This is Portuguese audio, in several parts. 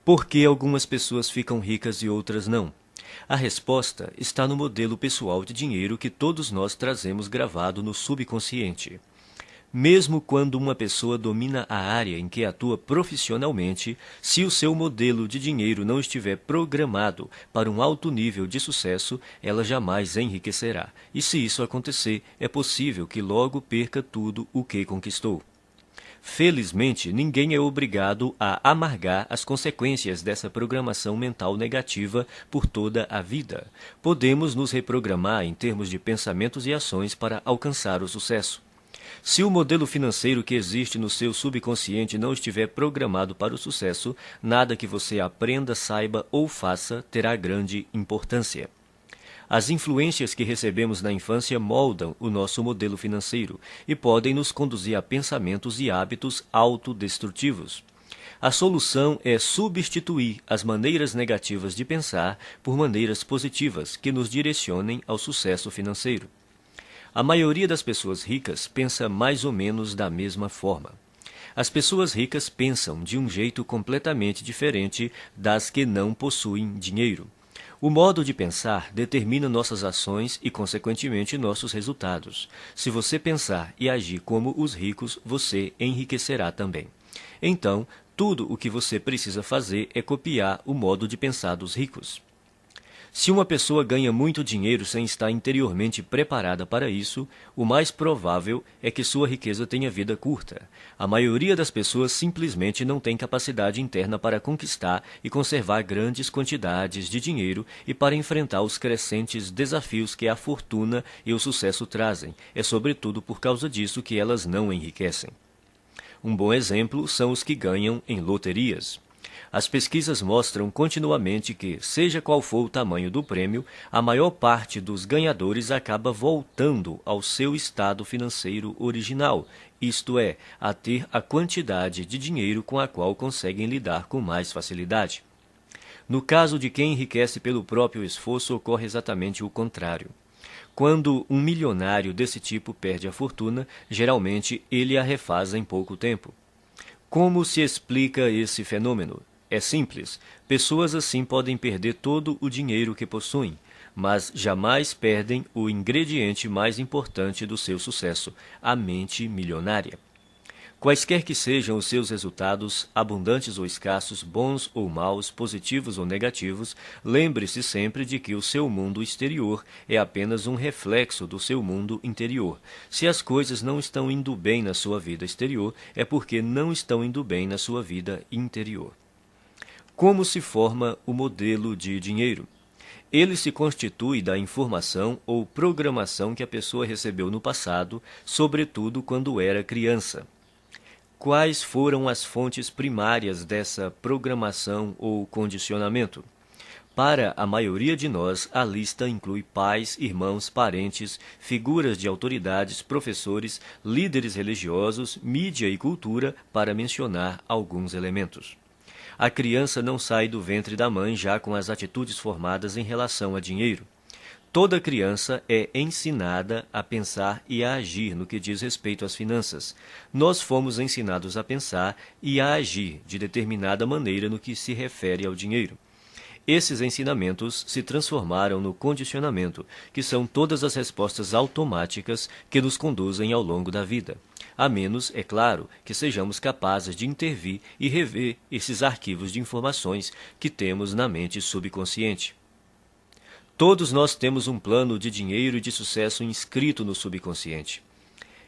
Por que algumas pessoas ficam ricas e outras não? A resposta está no modelo pessoal de dinheiro que todos nós trazemos gravado no subconsciente. Mesmo quando uma pessoa domina a área em que atua profissionalmente, se o seu modelo de dinheiro não estiver programado para um alto nível de sucesso, ela jamais enriquecerá. E se isso acontecer, é possível que logo perca tudo o que conquistou. Felizmente, ninguém é obrigado a amargar as consequências dessa programação mental negativa por toda a vida. Podemos nos reprogramar em termos de pensamentos e ações para alcançar o sucesso. Se o modelo financeiro que existe no seu subconsciente não estiver programado para o sucesso, nada que você aprenda, saiba ou faça terá grande importância. As influências que recebemos na infância moldam o nosso modelo financeiro e podem nos conduzir a pensamentos e hábitos autodestrutivos. A solução é substituir as maneiras negativas de pensar por maneiras positivas que nos direcionem ao sucesso financeiro. A maioria das pessoas ricas pensa mais ou menos da mesma forma. As pessoas ricas pensam de um jeito completamente diferente das que não possuem dinheiro. O modo de pensar determina nossas ações e, consequentemente, nossos resultados. Se você pensar e agir como os ricos, você enriquecerá também. Então, tudo o que você precisa fazer é copiar o modo de pensar dos ricos. Se uma pessoa ganha muito dinheiro sem estar interiormente preparada para isso, o mais provável é que sua riqueza tenha vida curta. A maioria das pessoas simplesmente não tem capacidade interna para conquistar e conservar grandes quantidades de dinheiro e para enfrentar os crescentes desafios que a fortuna e o sucesso trazem. É sobretudo por causa disso que elas não enriquecem. Um bom exemplo são os que ganham em loterias. As pesquisas mostram continuamente que, seja qual for o tamanho do prêmio, a maior parte dos ganhadores acaba voltando ao seu estado financeiro original, isto é, a ter a quantidade de dinheiro com a qual conseguem lidar com mais facilidade. No caso de quem enriquece pelo próprio esforço, ocorre exatamente o contrário. Quando um milionário desse tipo perde a fortuna, geralmente ele a refaz em pouco tempo. Como se explica esse fenômeno? É simples. Pessoas assim podem perder todo o dinheiro que possuem, mas jamais perdem o ingrediente mais importante do seu sucesso, a mente milionária. Quaisquer que sejam os seus resultados, abundantes ou escassos, bons ou maus, positivos ou negativos, lembre-se sempre de que o seu mundo exterior é apenas um reflexo do seu mundo interior. Se as coisas não estão indo bem na sua vida exterior, é porque não estão indo bem na sua vida interior. Como se forma o modelo de dinheiro? Ele se constitui da informação ou programação que a pessoa recebeu no passado, sobretudo quando era criança. Quais foram as fontes primárias dessa programação ou condicionamento? Para a maioria de nós, a lista inclui pais, irmãos, parentes, figuras de autoridades, professores, líderes religiosos, mídia e cultura, para mencionar alguns elementos. A criança não sai do ventre da mãe já com as atitudes formadas em relação a dinheiro. Toda criança é ensinada a pensar e a agir no que diz respeito às finanças. Nós fomos ensinados a pensar e a agir de determinada maneira no que se refere ao dinheiro. Esses ensinamentos se transformaram no condicionamento, que são todas as respostas automáticas que nos conduzem ao longo da vida. A menos, é claro, que sejamos capazes de intervir e rever esses arquivos de informações que temos na mente subconsciente. Todos nós temos um plano de dinheiro e de sucesso inscrito no subconsciente.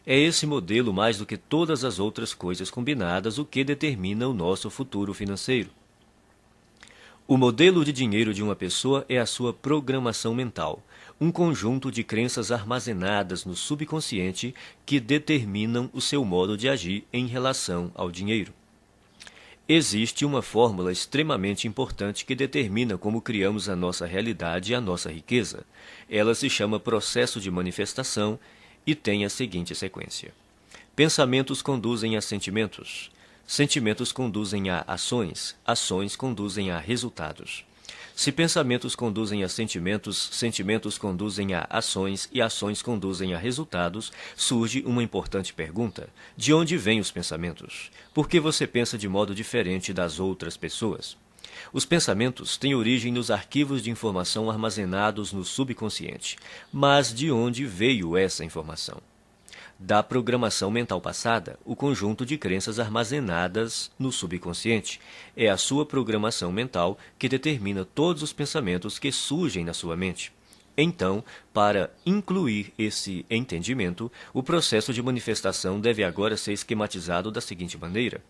É esse modelo, mais do que todas as outras coisas combinadas, o que determina o nosso futuro financeiro. O modelo de dinheiro de uma pessoa é a sua programação mental, um conjunto de crenças armazenadas no subconsciente que determinam o seu modo de agir em relação ao dinheiro. Existe uma fórmula extremamente importante que determina como criamos a nossa realidade e a nossa riqueza. Ela se chama processo de manifestação e tem a seguinte sequência. Pensamentos conduzem a sentimentos. Sentimentos conduzem a ações, ações conduzem a resultados. Se pensamentos conduzem a sentimentos, sentimentos conduzem a ações e ações conduzem a resultados, surge uma importante pergunta: de onde vêm os pensamentos? Por que você pensa de modo diferente das outras pessoas? Os pensamentos têm origem nos arquivos de informação armazenados no subconsciente. Mas de onde veio essa informação? Da programação mental passada, o conjunto de crenças armazenadas no subconsciente. É a sua programação mental que determina todos os pensamentos que surgem na sua mente. Então, para incluir esse entendimento, o processo de manifestação deve agora ser esquematizado da seguinte maneira.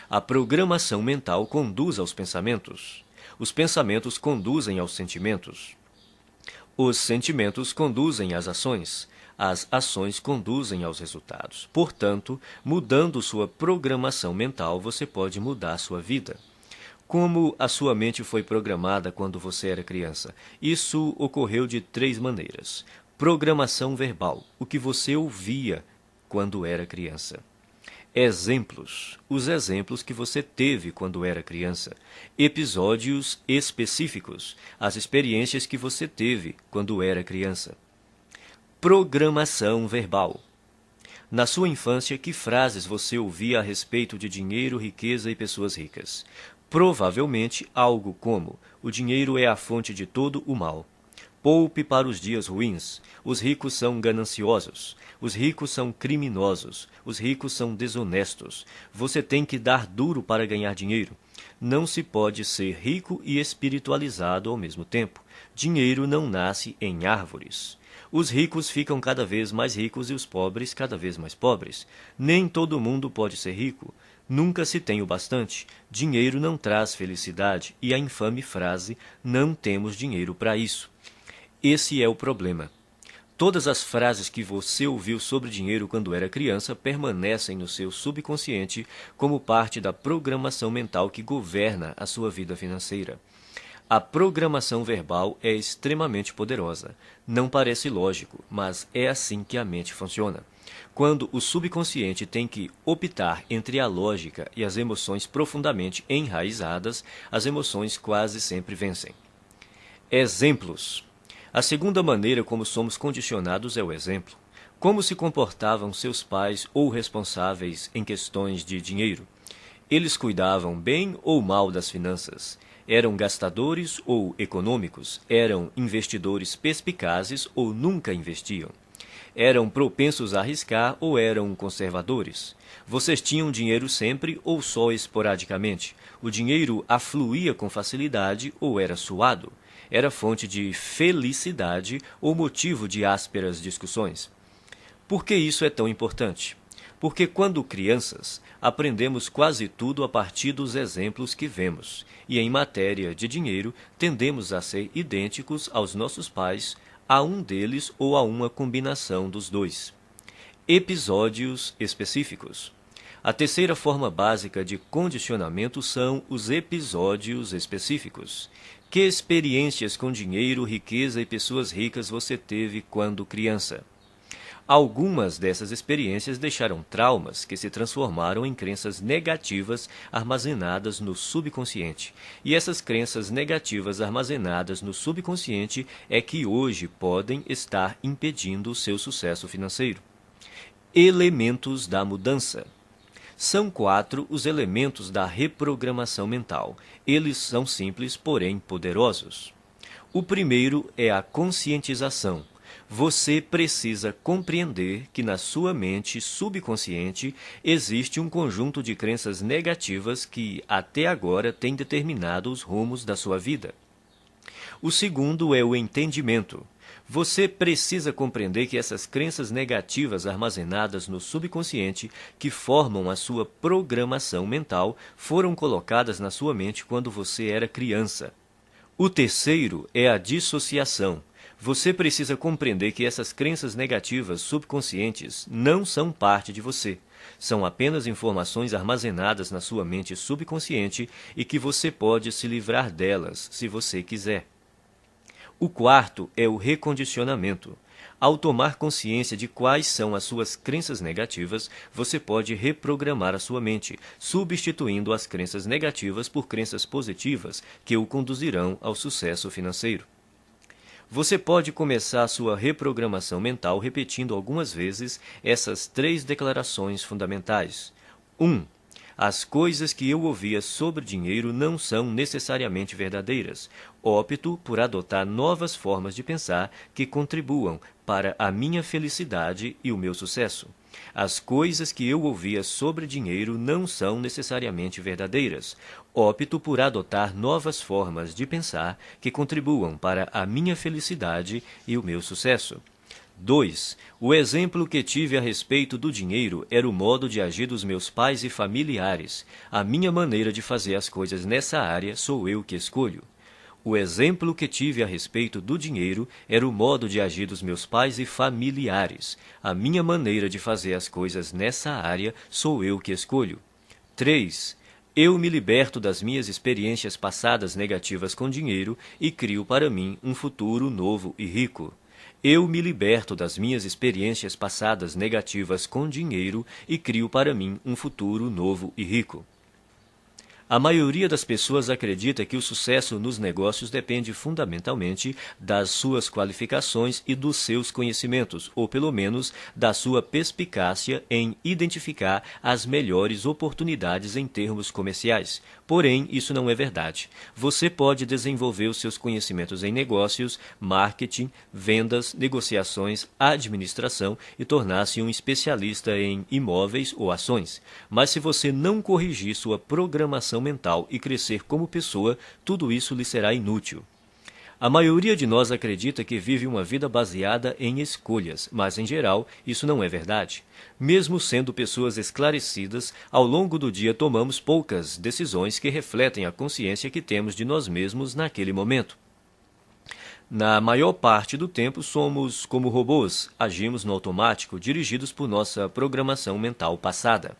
A programação mental conduz aos pensamentos. Os pensamentos conduzem aos sentimentos. Os sentimentos conduzem às ações. As ações conduzem aos resultados. Portanto, mudando sua programação mental, você pode mudar sua vida. Como a sua mente foi programada quando você era criança? Isso ocorreu de 3 maneiras. Programação verbal, o que você ouvia quando era criança. Exemplos, os exemplos que você teve quando era criança. Episódios específicos, as experiências que você teve quando era criança. Programação verbal. Na sua infância, que frases você ouvia a respeito de dinheiro, riqueza e pessoas ricas? Provavelmente algo como: o dinheiro é a fonte de todo o mal. Poupe para os dias ruins. Os ricos são gananciosos. Os ricos são criminosos. Os ricos são desonestos. Você tem que dar duro para ganhar dinheiro. Não se pode ser rico e espiritualizado ao mesmo tempo. Dinheiro não nasce em árvores. Os ricos ficam cada vez mais ricos e os pobres cada vez mais pobres. Nem todo mundo pode ser rico. Nunca se tem o bastante. Dinheiro não traz felicidade. E a infame frase: não temos dinheiro para isso. Esse é o problema. Todas as frases que você ouviu sobre dinheiro quando era criança permanecem no seu subconsciente como parte da programação mental que governa a sua vida financeira. A programação verbal é extremamente poderosa. Não parece lógico, mas é assim que a mente funciona. Quando o subconsciente tem que optar entre a lógica e as emoções profundamente enraizadas, as emoções quase sempre vencem. Exemplos. A segunda maneira como somos condicionados é o exemplo. Como se comportavam seus pais ou responsáveis em questões de dinheiro? Eles cuidavam bem ou mal das finanças? Eram gastadores ou econômicos? Eram investidores perspicazes ou nunca investiam? Eram propensos a arriscar ou eram conservadores? Vocês tinham dinheiro sempre ou só esporadicamente? O dinheiro afluía com facilidade ou era suado? Era fonte de felicidade ou motivo de ásperas discussões? Por que isso é tão importante? Porque quando crianças, aprendemos quase tudo a partir dos exemplos que vemos, e em matéria de dinheiro, tendemos a ser idênticos aos nossos pais, a um deles ou a uma combinação dos dois. Episódios específicos. A terceira forma básica de condicionamento são os episódios específicos. Que experiências com dinheiro, riqueza e pessoas ricas você teve quando criança? Algumas dessas experiências deixaram traumas que se transformaram em crenças negativas armazenadas no subconsciente. E essas crenças negativas armazenadas no subconsciente é que hoje podem estar impedindo o seu sucesso financeiro. Elementos da mudança. São 4 os elementos da reprogramação mental. Eles são simples, porém poderosos. O primeiro é a conscientização. Você precisa compreender que na sua mente subconsciente existe um conjunto de crenças negativas que até agora têm determinado os rumos da sua vida. O segundo é o entendimento. Você precisa compreender que essas crenças negativas armazenadas no subconsciente, que formam a sua programação mental, foram colocadas na sua mente quando você era criança. O terceiro é a dissociação. Você precisa compreender que essas crenças negativas subconscientes não são parte de você. São apenas informações armazenadas na sua mente subconsciente e que você pode se livrar delas, se você quiser. O quarto é o recondicionamento. Ao tomar consciência de quais são as suas crenças negativas, você pode reprogramar a sua mente, substituindo as crenças negativas por crenças positivas que o conduzirão ao sucesso financeiro. Você pode começar a sua reprogramação mental repetindo algumas vezes essas 3 declarações fundamentais. 1. As coisas que eu ouvia sobre dinheiro não são necessariamente verdadeiras. Opto por adotar novas formas de pensar que contribuam para a minha felicidade e o meu sucesso. As coisas que eu ouvia sobre dinheiro não são necessariamente verdadeiras. Opto por adotar novas formas de pensar que contribuam para a minha felicidade e o meu sucesso. 2. O exemplo que tive a respeito do dinheiro era o modo de agir dos meus pais e familiares. A minha maneira de fazer as coisas nessa área sou eu que escolho. O exemplo que tive a respeito do dinheiro era o modo de agir dos meus pais e familiares. A minha maneira de fazer as coisas nessa área sou eu que escolho. 3. Eu me liberto das minhas experiências passadas negativas com dinheiro e crio para mim um futuro novo e rico. Eu me liberto das minhas experiências passadas negativas com dinheiro e crio para mim um futuro novo e rico. A maioria das pessoas acredita que o sucesso nos negócios depende fundamentalmente das suas qualificações e dos seus conhecimentos, ou pelo menos da sua perspicácia em identificar as melhores oportunidades em termos comerciais. Porém, isso não é verdade. Você pode desenvolver os seus conhecimentos em negócios, marketing, vendas, negociações, administração e tornar-se um especialista em imóveis ou ações. Mas se você não corrigir sua programação mental e crescer como pessoa, tudo isso lhe será inútil. A maioria de nós acredita que vive uma vida baseada em escolhas, mas em geral isso não é verdade. Mesmo sendo pessoas esclarecidas, ao longo do dia tomamos poucas decisões que refletem a consciência que temos de nós mesmos naquele momento. Na maior parte do tempo somos como robôs, agimos no automático, dirigidos por nossa programação mental passada.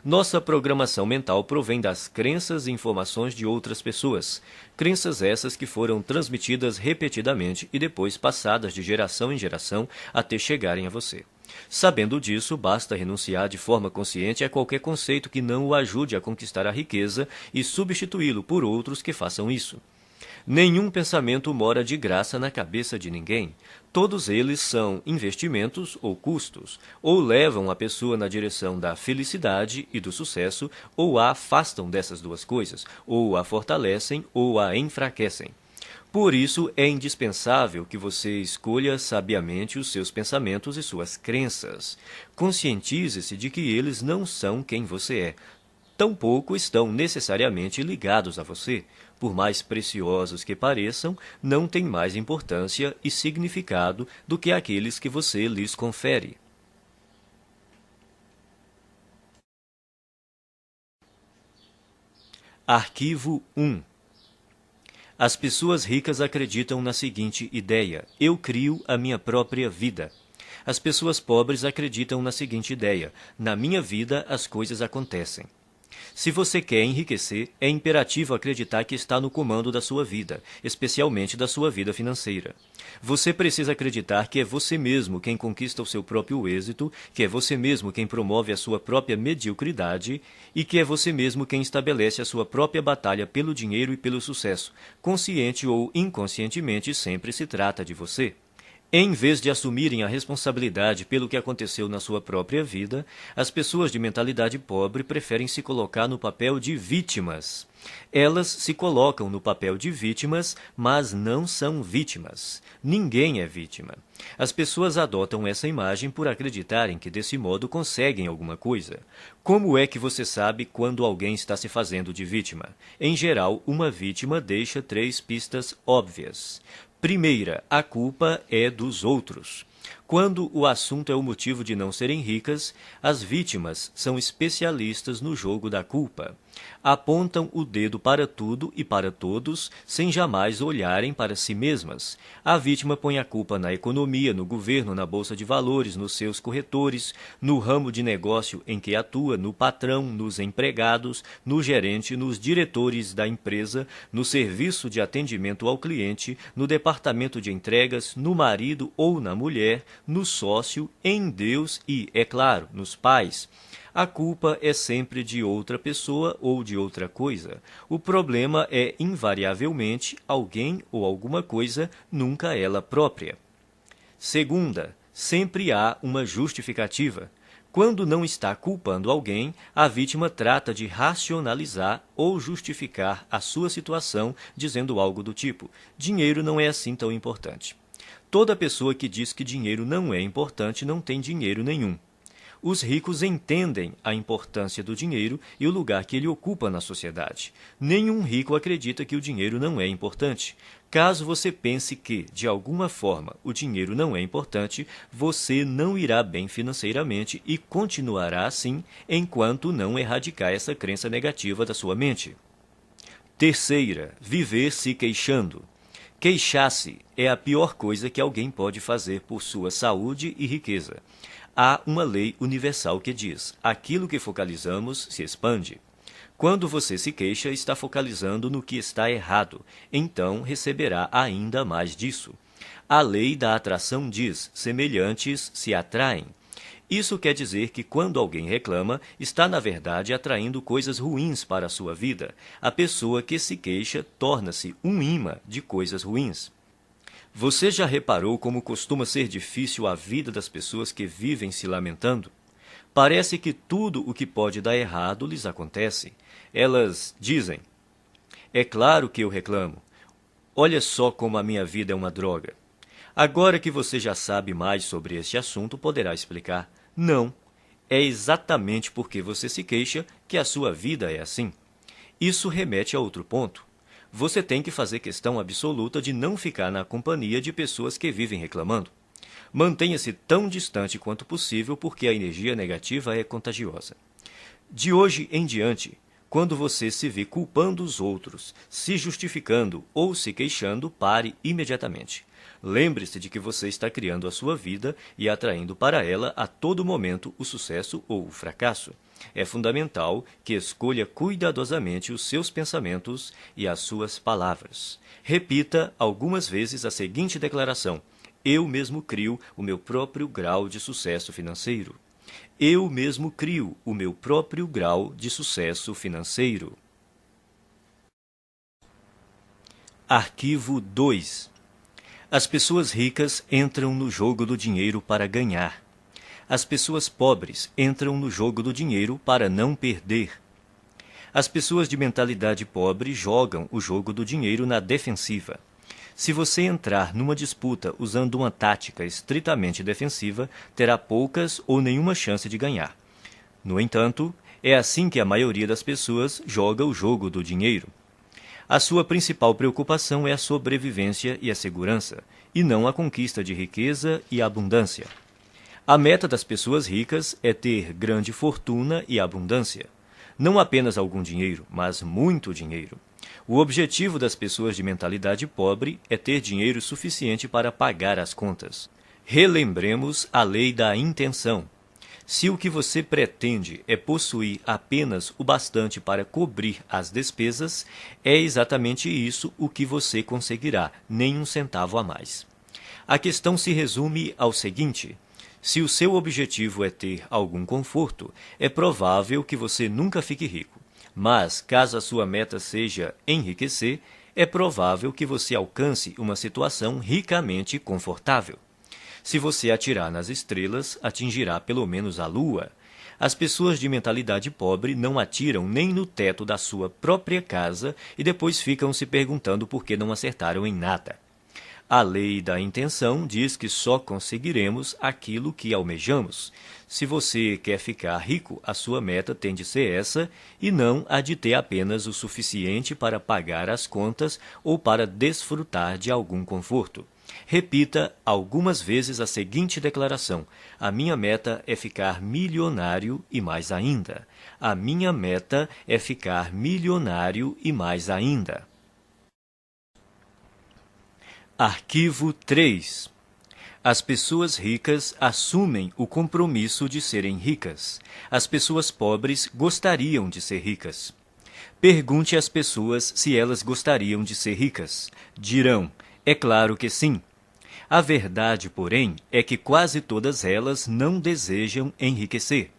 Nossa programação mental provém das crenças e informações de outras pessoas. Crenças essas que foram transmitidas repetidamente e depois passadas de geração em geração até chegarem a você. Sabendo disso, basta renunciar de forma consciente a qualquer conceito que não o ajude a conquistar a riqueza e substituí-lo por outros que façam isso. Nenhum pensamento mora de graça na cabeça de ninguém. Todos eles são investimentos ou custos, ou levam a pessoa na direção da felicidade e do sucesso, ou a afastam dessas duas coisas, ou a fortalecem ou a enfraquecem. Por isso, é indispensável que você escolha sabiamente os seus pensamentos e suas crenças. Conscientize-se de que eles não são quem você é. Tampouco estão necessariamente ligados a você. Por mais preciosos que pareçam, não têm mais importância e significado do que aqueles que você lhes confere. Arquivo 1. As pessoas ricas acreditam na seguinte ideia: eu crio a minha própria vida. As pessoas pobres acreditam na seguinte ideia: na minha vida as coisas acontecem. Se você quer enriquecer, é imperativo acreditar que está no comando da sua vida, especialmente da sua vida financeira. Você precisa acreditar que é você mesmo quem conquista o seu próprio êxito, que é você mesmo quem promove a sua própria mediocridade e que é você mesmo quem estabelece a sua própria batalha pelo dinheiro e pelo sucesso. Consciente ou inconscientemente, sempre se trata de você. Em vez de assumirem a responsabilidade pelo que aconteceu na sua própria vida, as pessoas de mentalidade pobre preferem se colocar no papel de vítimas. Elas se colocam no papel de vítimas, mas não são vítimas. Ninguém é vítima. As pessoas adotam essa imagem por acreditarem que desse modo conseguem alguma coisa. Como é que você sabe quando alguém está se fazendo de vítima? Em geral, uma vítima deixa 3 pistas óbvias. Primeira, a culpa é dos outros. Quando o assunto é o motivo de não serem ricas, as vítimas são especialistas no jogo da culpa. Apontam o dedo para tudo e para todos, sem jamais olharem para si mesmas. A vítima põe a culpa na economia, no governo, na bolsa de valores, nos seus corretores, no ramo de negócio em que atua, no patrão, nos empregados, no gerente, nos diretores da empresa, no serviço de atendimento ao cliente, no departamento de entregas, no marido ou na mulher, no sócio, em Deus e, é claro, nos pais. A culpa é sempre de outra pessoa ou de outra coisa. O problema é, invariavelmente, alguém ou alguma coisa, nunca ela própria. Segunda, sempre há uma justificativa. Quando não está culpando alguém, a vítima trata de racionalizar ou justificar a sua situação, dizendo algo do tipo: dinheiro não é assim tão importante. Toda pessoa que diz que dinheiro não é importante não tem dinheiro nenhum. Os ricos entendem a importância do dinheiro e o lugar que ele ocupa na sociedade. Nenhum rico acredita que o dinheiro não é importante. Caso você pense que, de alguma forma, o dinheiro não é importante, você não irá bem financeiramente e continuará assim enquanto não erradicar essa crença negativa da sua mente. Terceira, viver se queixando. Queixar-se é a pior coisa que alguém pode fazer por sua saúde e riqueza. Há uma lei universal que diz: aquilo que focalizamos se expande. Quando você se queixa, está focalizando no que está errado, então receberá ainda mais disso. A lei da atração diz: semelhantes se atraem. Isso quer dizer que quando alguém reclama, está na verdade atraindo coisas ruins para a sua vida. A pessoa que se queixa torna-se um imã de coisas ruins. Você já reparou como costuma ser difícil a vida das pessoas que vivem se lamentando? Parece que tudo o que pode dar errado lhes acontece. Elas dizem: é claro que eu reclamo. Olha só como a minha vida é uma droga. Agora que você já sabe mais sobre este assunto, poderá explicar: não, é exatamente porque você se queixa que a sua vida é assim. Isso remete a outro ponto. Você tem que fazer questão absoluta de não ficar na companhia de pessoas que vivem reclamando. Mantenha-se tão distante quanto possível porque a energia negativa é contagiosa. De hoje em diante, quando você se vê culpando os outros, se justificando ou se queixando, pare imediatamente. Lembre-se de que você está criando a sua vida e atraindo para ela a todo momento o sucesso ou o fracasso. É fundamental que escolha cuidadosamente os seus pensamentos e as suas palavras. Repita algumas vezes a seguinte declaração: eu mesmo crio o meu próprio grau de sucesso financeiro. Eu mesmo crio o meu próprio grau de sucesso financeiro. Arquivo 2. As pessoas ricas entram no jogo do dinheiro para ganhar. As pessoas pobres entram no jogo do dinheiro para não perder. As pessoas de mentalidade pobre jogam o jogo do dinheiro na defensiva. Se você entrar numa disputa usando uma tática estritamente defensiva, terá poucas ou nenhuma chance de ganhar. No entanto, é assim que a maioria das pessoas joga o jogo do dinheiro. A sua principal preocupação é a sobrevivência e a segurança, e não a conquista de riqueza e abundância. A meta das pessoas ricas é ter grande fortuna e abundância. Não apenas algum dinheiro, mas muito dinheiro. O objetivo das pessoas de mentalidade pobre é ter dinheiro suficiente para pagar as contas. Relembremos a lei da intenção. Se o que você pretende é possuir apenas o bastante para cobrir as despesas, é exatamente isso o que você conseguirá, nem um centavo a mais. A questão se resume ao seguinte: se o seu objetivo é ter algum conforto, é provável que você nunca fique rico. Mas, caso a sua meta seja enriquecer, é provável que você alcance uma situação ricamente confortável. Se você atirar nas estrelas, atingirá pelo menos a lua. As pessoas de mentalidade pobre não atiram nem no teto da sua própria casa e depois ficam se perguntando por que não acertaram em nada. A lei da intenção diz que só conseguiremos aquilo que almejamos. Se você quer ficar rico, a sua meta tem de ser essa e não a de ter apenas o suficiente para pagar as contas ou para desfrutar de algum conforto. Repita algumas vezes a seguinte declaração: a minha meta é ficar milionário e mais ainda. A minha meta é ficar milionário e mais ainda. Arquivo 3. As pessoas ricas assumem o compromisso de serem ricas. As pessoas pobres gostariam de ser ricas. Pergunte às pessoas se elas gostariam de ser ricas. Dirão: é claro que sim. A verdade, porém, é que quase todas elas não desejam enriquecer,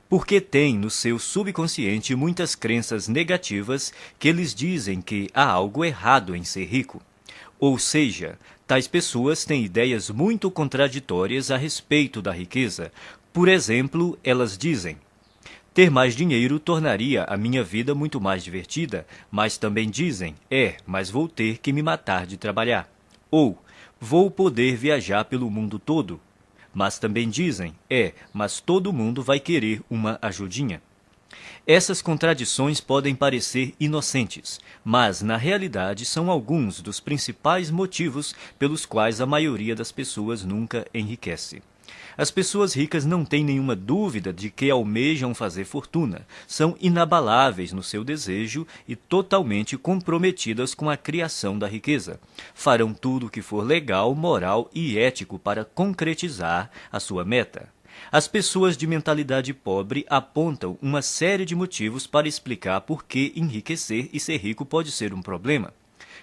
porque têm no seu subconsciente muitas crenças negativas que lhes dizem que há algo errado em ser rico. Ou seja, tais pessoas têm ideias muito contraditórias a respeito da riqueza, Por exemplo, elas dizem: ter mais dinheiro tornaria a minha vida muito mais divertida, mas também dizem: mas vou ter que me matar de trabalhar. Ou, vou poder viajar pelo mundo todo. Mas também dizem: mas todo mundo vai querer uma ajudinha. Essas contradições podem parecer inocentes, mas na realidade são alguns dos principais motivos pelos quais a maioria das pessoas nunca enriquece. As pessoas ricas não têm nenhuma dúvida de que almejam fazer fortuna, são inabaláveis no seu desejo e totalmente comprometidas com a criação da riqueza. Farão tudo o que for legal, moral e ético para concretizar a sua meta. As pessoas de mentalidade pobre apontam uma série de motivos para explicar por que enriquecer e ser rico pode ser um problema.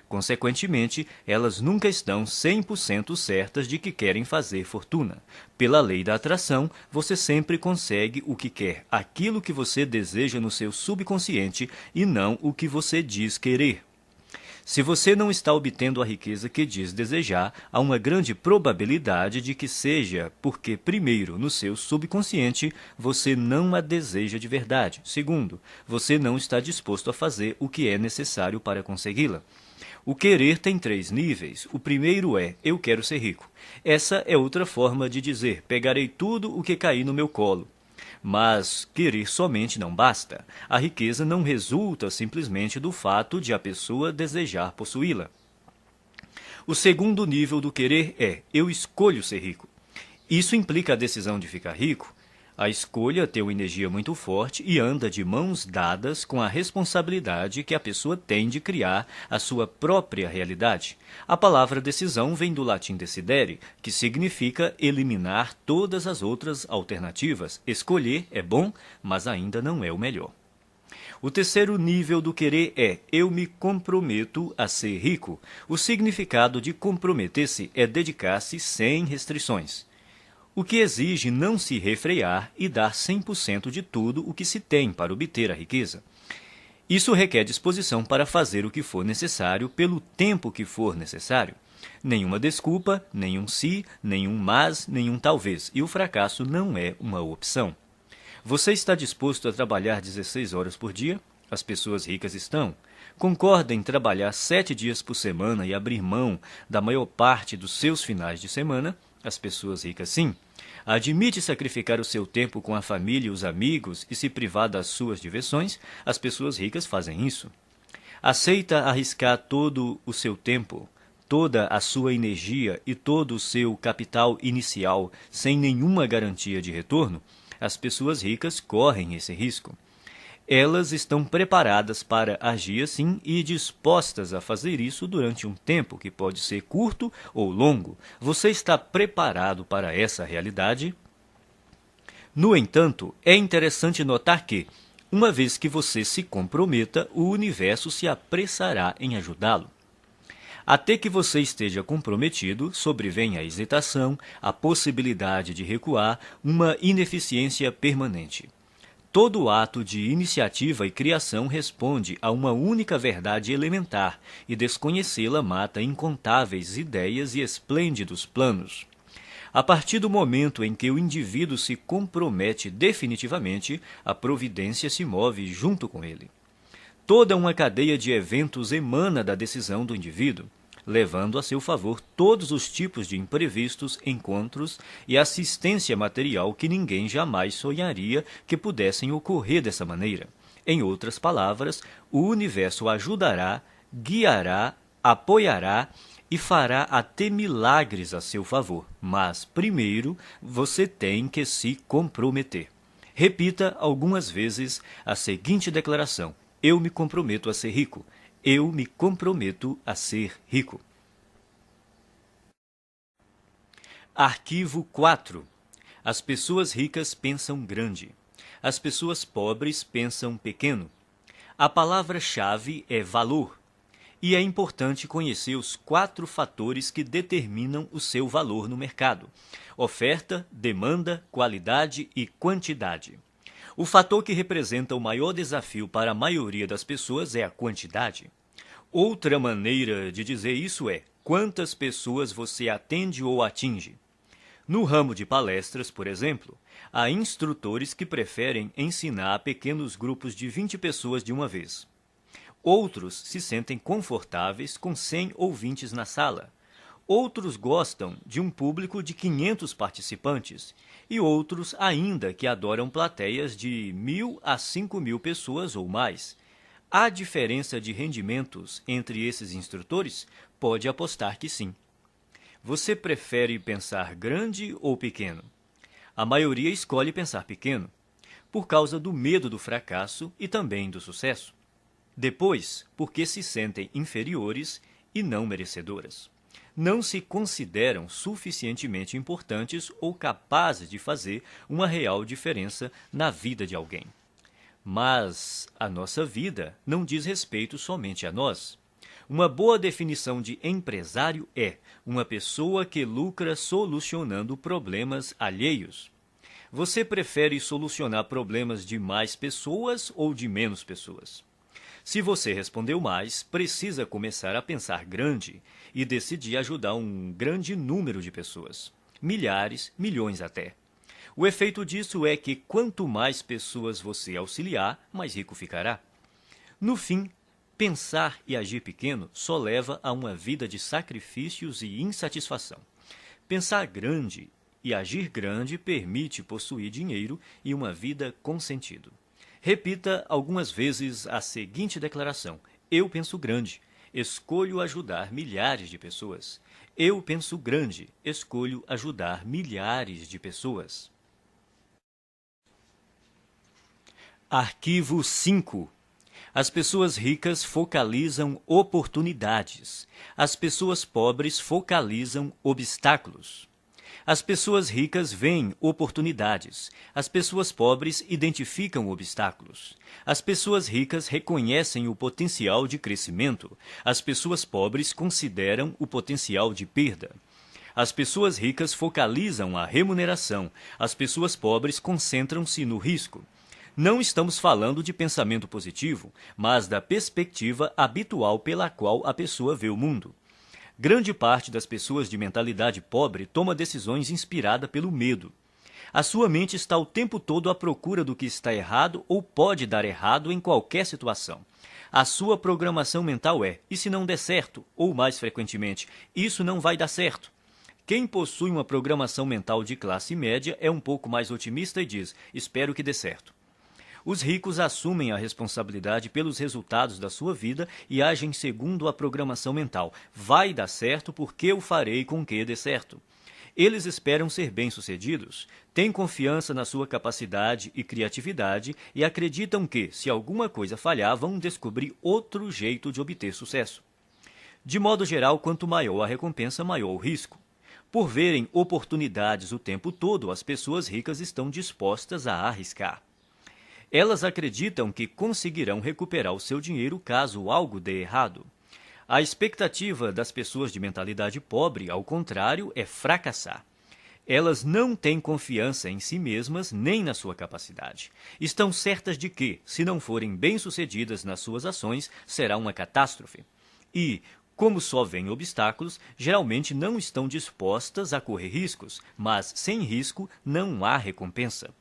Consequentemente, elas nunca estão 100% certas de que querem fazer fortuna. Pela lei da atração, você sempre consegue o que quer, aquilo que você deseja no seu subconsciente e não o que você diz querer. Se você não está obtendo a riqueza que diz desejar, há uma grande probabilidade de que seja porque, primeiro, no seu subconsciente, você não a deseja de verdade. Segundo, você não está disposto a fazer o que é necessário para consegui-la. O querer tem 3 níveis. O primeiro é: eu quero ser rico. Essa é outra forma de dizer: pegarei tudo o que cair no meu colo. Mas querer somente não basta. A riqueza não resulta simplesmente do fato de a pessoa desejar possuí-la. O segundo nível do querer é: eu escolho ser rico. Isso implica a decisão de ficar rico. A escolha tem uma energia muito forte e anda de mãos dadas com a responsabilidade que a pessoa tem de criar a sua própria realidade. A palavra decisão vem do latim decidere, que significa eliminar todas as outras alternativas. Escolher é bom, mas ainda não é o melhor. O terceiro nível do querer é: eu me comprometo a ser rico. O significado de comprometer-se é dedicar-se sem restrições, o que exige não se refrear e dar 100% de tudo o que se tem para obter a riqueza. Isso requer disposição para fazer o que for necessário pelo tempo que for necessário. Nenhuma desculpa, nenhum se, nenhum mas, nenhum talvez, e o fracasso não é uma opção. Você está disposto a trabalhar 16 horas por dia? As pessoas ricas estão. Concorda em trabalhar 7 dias por semana e abrir mão da maior parte dos seus finais de semana? As pessoas ricas sim. Admite sacrificar o seu tempo com a família e os amigos e se privar das suas diversões? As pessoas ricas fazem isso. Aceita arriscar todo o seu tempo, toda a sua energia e todo o seu capital inicial sem nenhuma garantia de retorno? As pessoas ricas correm esse risco. Elas estão preparadas para agir assim e dispostas a fazer isso durante um tempo que pode ser curto ou longo. Você está preparado para essa realidade? No entanto, é interessante notar que, uma vez que você se comprometa, o universo se apressará em ajudá-lo. Até que você esteja comprometido, sobrevém a hesitação, a possibilidade de recuar, uma ineficiência permanente. Todo ato de iniciativa e criação responde a uma única verdade elementar, e desconhecê-la mata incontáveis ideias e esplêndidos planos. A partir do momento em que o indivíduo se compromete definitivamente, a providência se move junto com ele. Toda uma cadeia de eventos emana da decisão do indivíduo, levando a seu favor todos os tipos de imprevistos, encontros e assistência material que ninguém jamais sonharia que pudessem ocorrer dessa maneira. Em outras palavras, o universo ajudará, guiará, apoiará e fará até milagres a seu favor. Mas, primeiro, você tem que se comprometer. Repita algumas vezes a seguinte declaração: eu me comprometo a ser rico. Eu me comprometo a ser rico. Arquivo 4. As pessoas ricas pensam grande. As pessoas pobres pensam pequeno. A palavra-chave é valor. E é importante conhecer os 4 fatores que determinam o seu valor no mercado: oferta, demanda, qualidade e quantidade. O fator que representa o maior desafio para a maioria das pessoas é a quantidade. Outra maneira de dizer isso é: quantas pessoas você atende ou atinge? No ramo de palestras, por exemplo, há instrutores que preferem ensinar a pequenos grupos de 20 pessoas de uma vez. Outros se sentem confortáveis com 100 ouvintes na sala. Outros gostam de um público de 500 participantes e outros ainda que adoram plateias de 1.000 a 5.000 pessoas ou mais. Há diferença de rendimentos entre esses instrutores? Pode apostar que sim. Você prefere pensar grande ou pequeno? A maioria escolhe pensar pequeno, por causa do medo do fracasso e também do sucesso. Depois, porque se sentem inferiores e não merecedoras. Não se consideram suficientemente importantes ou capazes de fazer uma real diferença na vida de alguém. Mas a nossa vida não diz respeito somente a nós. Uma boa definição de empresário é uma pessoa que lucra solucionando problemas alheios. Você prefere solucionar problemas de mais pessoas ou de menos pessoas? Se você respondeu mais, precisa começar a pensar grande e decidir ajudar um grande número de pessoas. Milhares, milhões até. O efeito disso é que quanto mais pessoas você auxiliar, mais rico ficará. No fim, pensar e agir pequeno só leva a uma vida de sacrifícios e insatisfação. Pensar grande e agir grande permite possuir dinheiro e uma vida com sentido. Repita algumas vezes a seguinte declaração: eu penso grande, escolho ajudar milhares de pessoas. Eu penso grande, escolho ajudar milhares de pessoas. Arquivo 5. As pessoas ricas focalizam oportunidades. As pessoas pobres focalizam obstáculos. As pessoas ricas veem oportunidades. As pessoas pobres identificam obstáculos. As pessoas ricas reconhecem o potencial de crescimento. As pessoas pobres consideram o potencial de perda. As pessoas ricas focalizam a remuneração. As pessoas pobres concentram-se no risco. Não estamos falando de pensamento positivo, mas da perspectiva habitual pela qual a pessoa vê o mundo. Grande parte das pessoas de mentalidade pobre toma decisões inspirada pelo medo. A sua mente está o tempo todo à procura do que está errado ou pode dar errado em qualquer situação. A sua programação mental é: e se não der certo? Ou mais frequentemente, isso não vai dar certo. Quem possui uma programação mental de classe média é um pouco mais otimista e diz: espero que dê certo. Os ricos assumem a responsabilidade pelos resultados da sua vida e agem segundo a programação mental. Vai dar certo porque eu farei com que dê certo. Eles esperam ser bem-sucedidos, têm confiança na sua capacidade e criatividade e acreditam que, se alguma coisa falhar, vão descobrir outro jeito de obter sucesso. De modo geral, quanto maior a recompensa, maior o risco. Por verem oportunidades o tempo todo, as pessoas ricas estão dispostas a arriscar. Elas acreditam que conseguirão recuperar o seu dinheiro caso algo dê errado. A expectativa das pessoas de mentalidade pobre, ao contrário, é fracassar. Elas não têm confiança em si mesmas nem na sua capacidade. Estão certas de que, se não forem bem-sucedidas nas suas ações, será uma catástrofe. E, como só veem obstáculos, geralmente não estão dispostas a correr riscos, mas sem risco não há recompensa.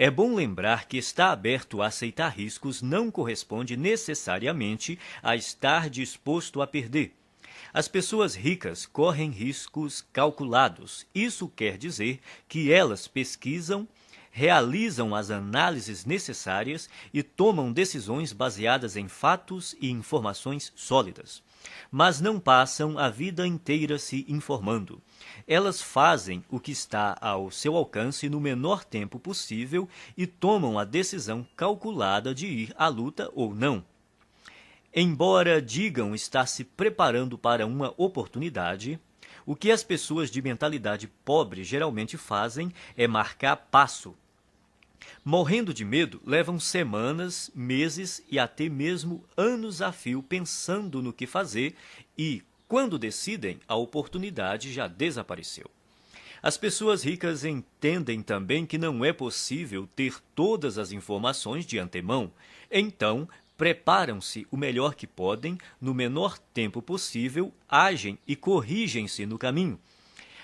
É bom lembrar que estar aberto a aceitar riscos não corresponde necessariamente a estar disposto a perder. As pessoas ricas correm riscos calculados. Isso quer dizer que elas pesquisam, realizam as análises necessárias e tomam decisões baseadas em fatos e informações sólidas. Mas não passam a vida inteira se informando. Elas fazem o que está ao seu alcance no menor tempo possível e tomam a decisão calculada de ir à luta ou não. Embora digam estar se preparando para uma oportunidade, o que as pessoas de mentalidade pobre geralmente fazem é marcar passo. Morrendo de medo, levam semanas, meses e até mesmo anos a fio pensando no que fazer e, quando decidem, a oportunidade já desapareceu. As pessoas ricas entendem também que não é possível ter todas as informações de antemão, então preparam-se o melhor que podem, no menor tempo possível, agem e corrigem-se no caminho.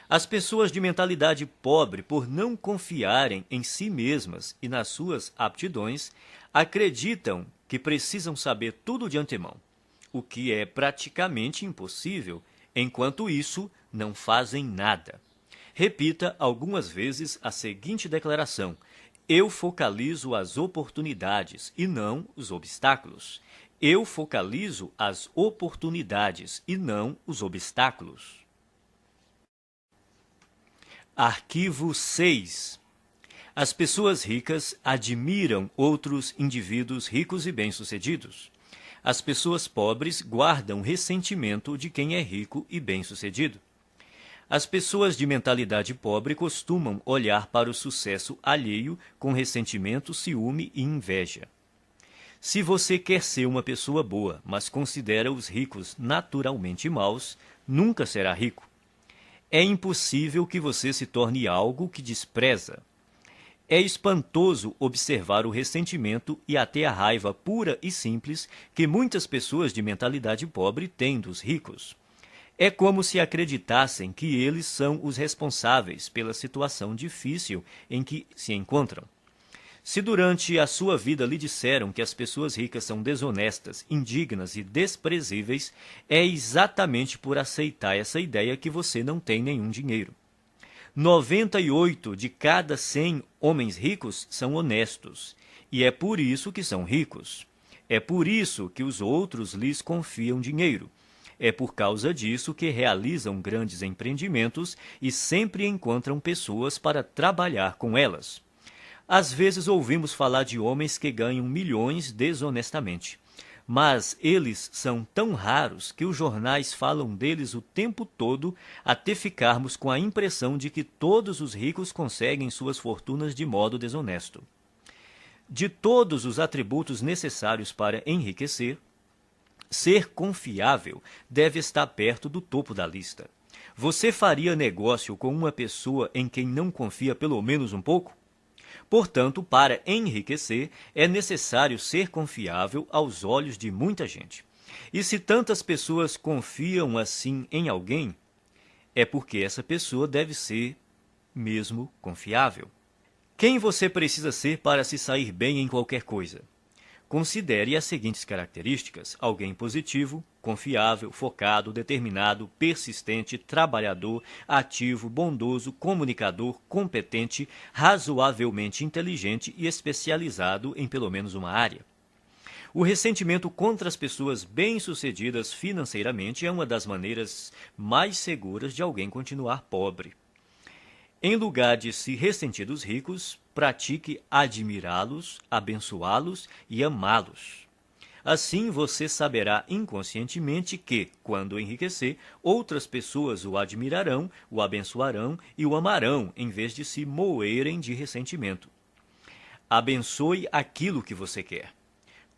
As pessoas de mentalidade pobre, por não confiarem em si mesmas e nas suas aptidões, acreditam que precisam saber tudo de antemão, o que é praticamente impossível. Enquanto isso, não fazem nada. Repita algumas vezes a seguinte declaração: eu focalizo as oportunidades e não os obstáculos. Eu focalizo as oportunidades e não os obstáculos. Arquivo 6. As pessoas ricas admiram outros indivíduos ricos e bem-sucedidos. As pessoas pobres guardam ressentimento de quem é rico e bem-sucedido. As pessoas de mentalidade pobre costumam olhar para o sucesso alheio com ressentimento, ciúme e inveja. Se você quer ser uma pessoa boa, mas considera os ricos naturalmente maus, nunca será rico. É impossível que você se torne algo que despreza. É espantoso observar o ressentimento e até a raiva pura e simples que muitas pessoas de mentalidade pobre têm dos ricos. É como se acreditassem que eles são os responsáveis pela situação difícil em que se encontram. Se durante a sua vida lhe disseram que as pessoas ricas são desonestas, indignas e desprezíveis, é exatamente por aceitar essa ideia que você não tem nenhum dinheiro. 98 de cada 100 homens ricos são honestos, e é por isso que são ricos. É por isso que os outros lhes confiam dinheiro. É por causa disso que realizam grandes empreendimentos e sempre encontram pessoas para trabalhar com elas. Às vezes ouvimos falar de homens que ganham milhões desonestamente, mas eles são tão raros que os jornais falam deles o tempo todo até ficarmos com a impressão de que todos os ricos conseguem suas fortunas de modo desonesto. De todos os atributos necessários para enriquecer, ser confiável deve estar perto do topo da lista. Você faria negócio com uma pessoa em quem não confia pelo menos um pouco? Portanto, para enriquecer, é necessário ser confiável aos olhos de muita gente. E se tantas pessoas confiam assim em alguém, é porque essa pessoa deve ser mesmo confiável. Quem você precisa ser para se sair bem em qualquer coisa? Considere as seguintes características: alguém positivo, confiável, focado, determinado, persistente, trabalhador, ativo, bondoso, comunicador, competente, razoavelmente inteligente e especializado em pelo menos uma área. O ressentimento contra as pessoas bem-sucedidas financeiramente é uma das maneiras mais seguras de alguém continuar pobre. Em lugar de se ressentir dos ricos, pratique admirá-los, abençoá-los e amá-los. Assim você saberá inconscientemente que, quando enriquecer, outras pessoas o admirarão, o abençoarão e o amarão, em vez de se moerem de ressentimento. Abençoe aquilo que você quer.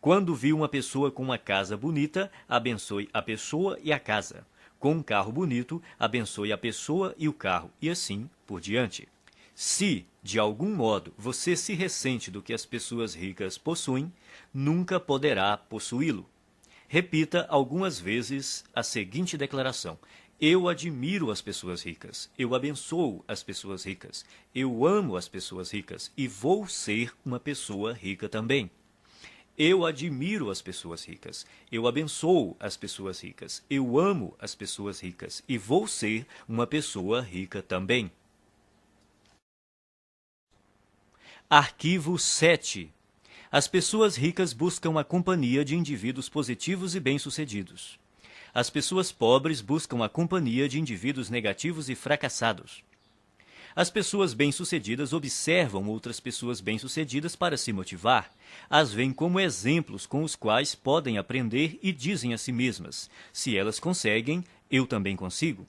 Quando vir uma pessoa com uma casa bonita, abençoe a pessoa e a casa. Com um carro bonito, abençoe a pessoa e o carro, e assim por diante. Se, de algum modo, você se ressente do que as pessoas ricas possuem, nunca poderá possuí-lo. Repita algumas vezes a seguinte declaração: eu admiro as pessoas ricas, eu abençoo as pessoas ricas, eu amo as pessoas ricas e vou ser uma pessoa rica também. Eu admiro as pessoas ricas, eu abençoo as pessoas ricas, eu amo as pessoas ricas e vou ser uma pessoa rica também. Arquivo 7. As pessoas ricas buscam a companhia de indivíduos positivos e bem-sucedidos. As pessoas pobres buscam a companhia de indivíduos negativos e fracassados. As pessoas bem-sucedidas observam outras pessoas bem-sucedidas para se motivar. As veem como exemplos com os quais podem aprender e dizem a si mesmas: se elas conseguem, eu também consigo.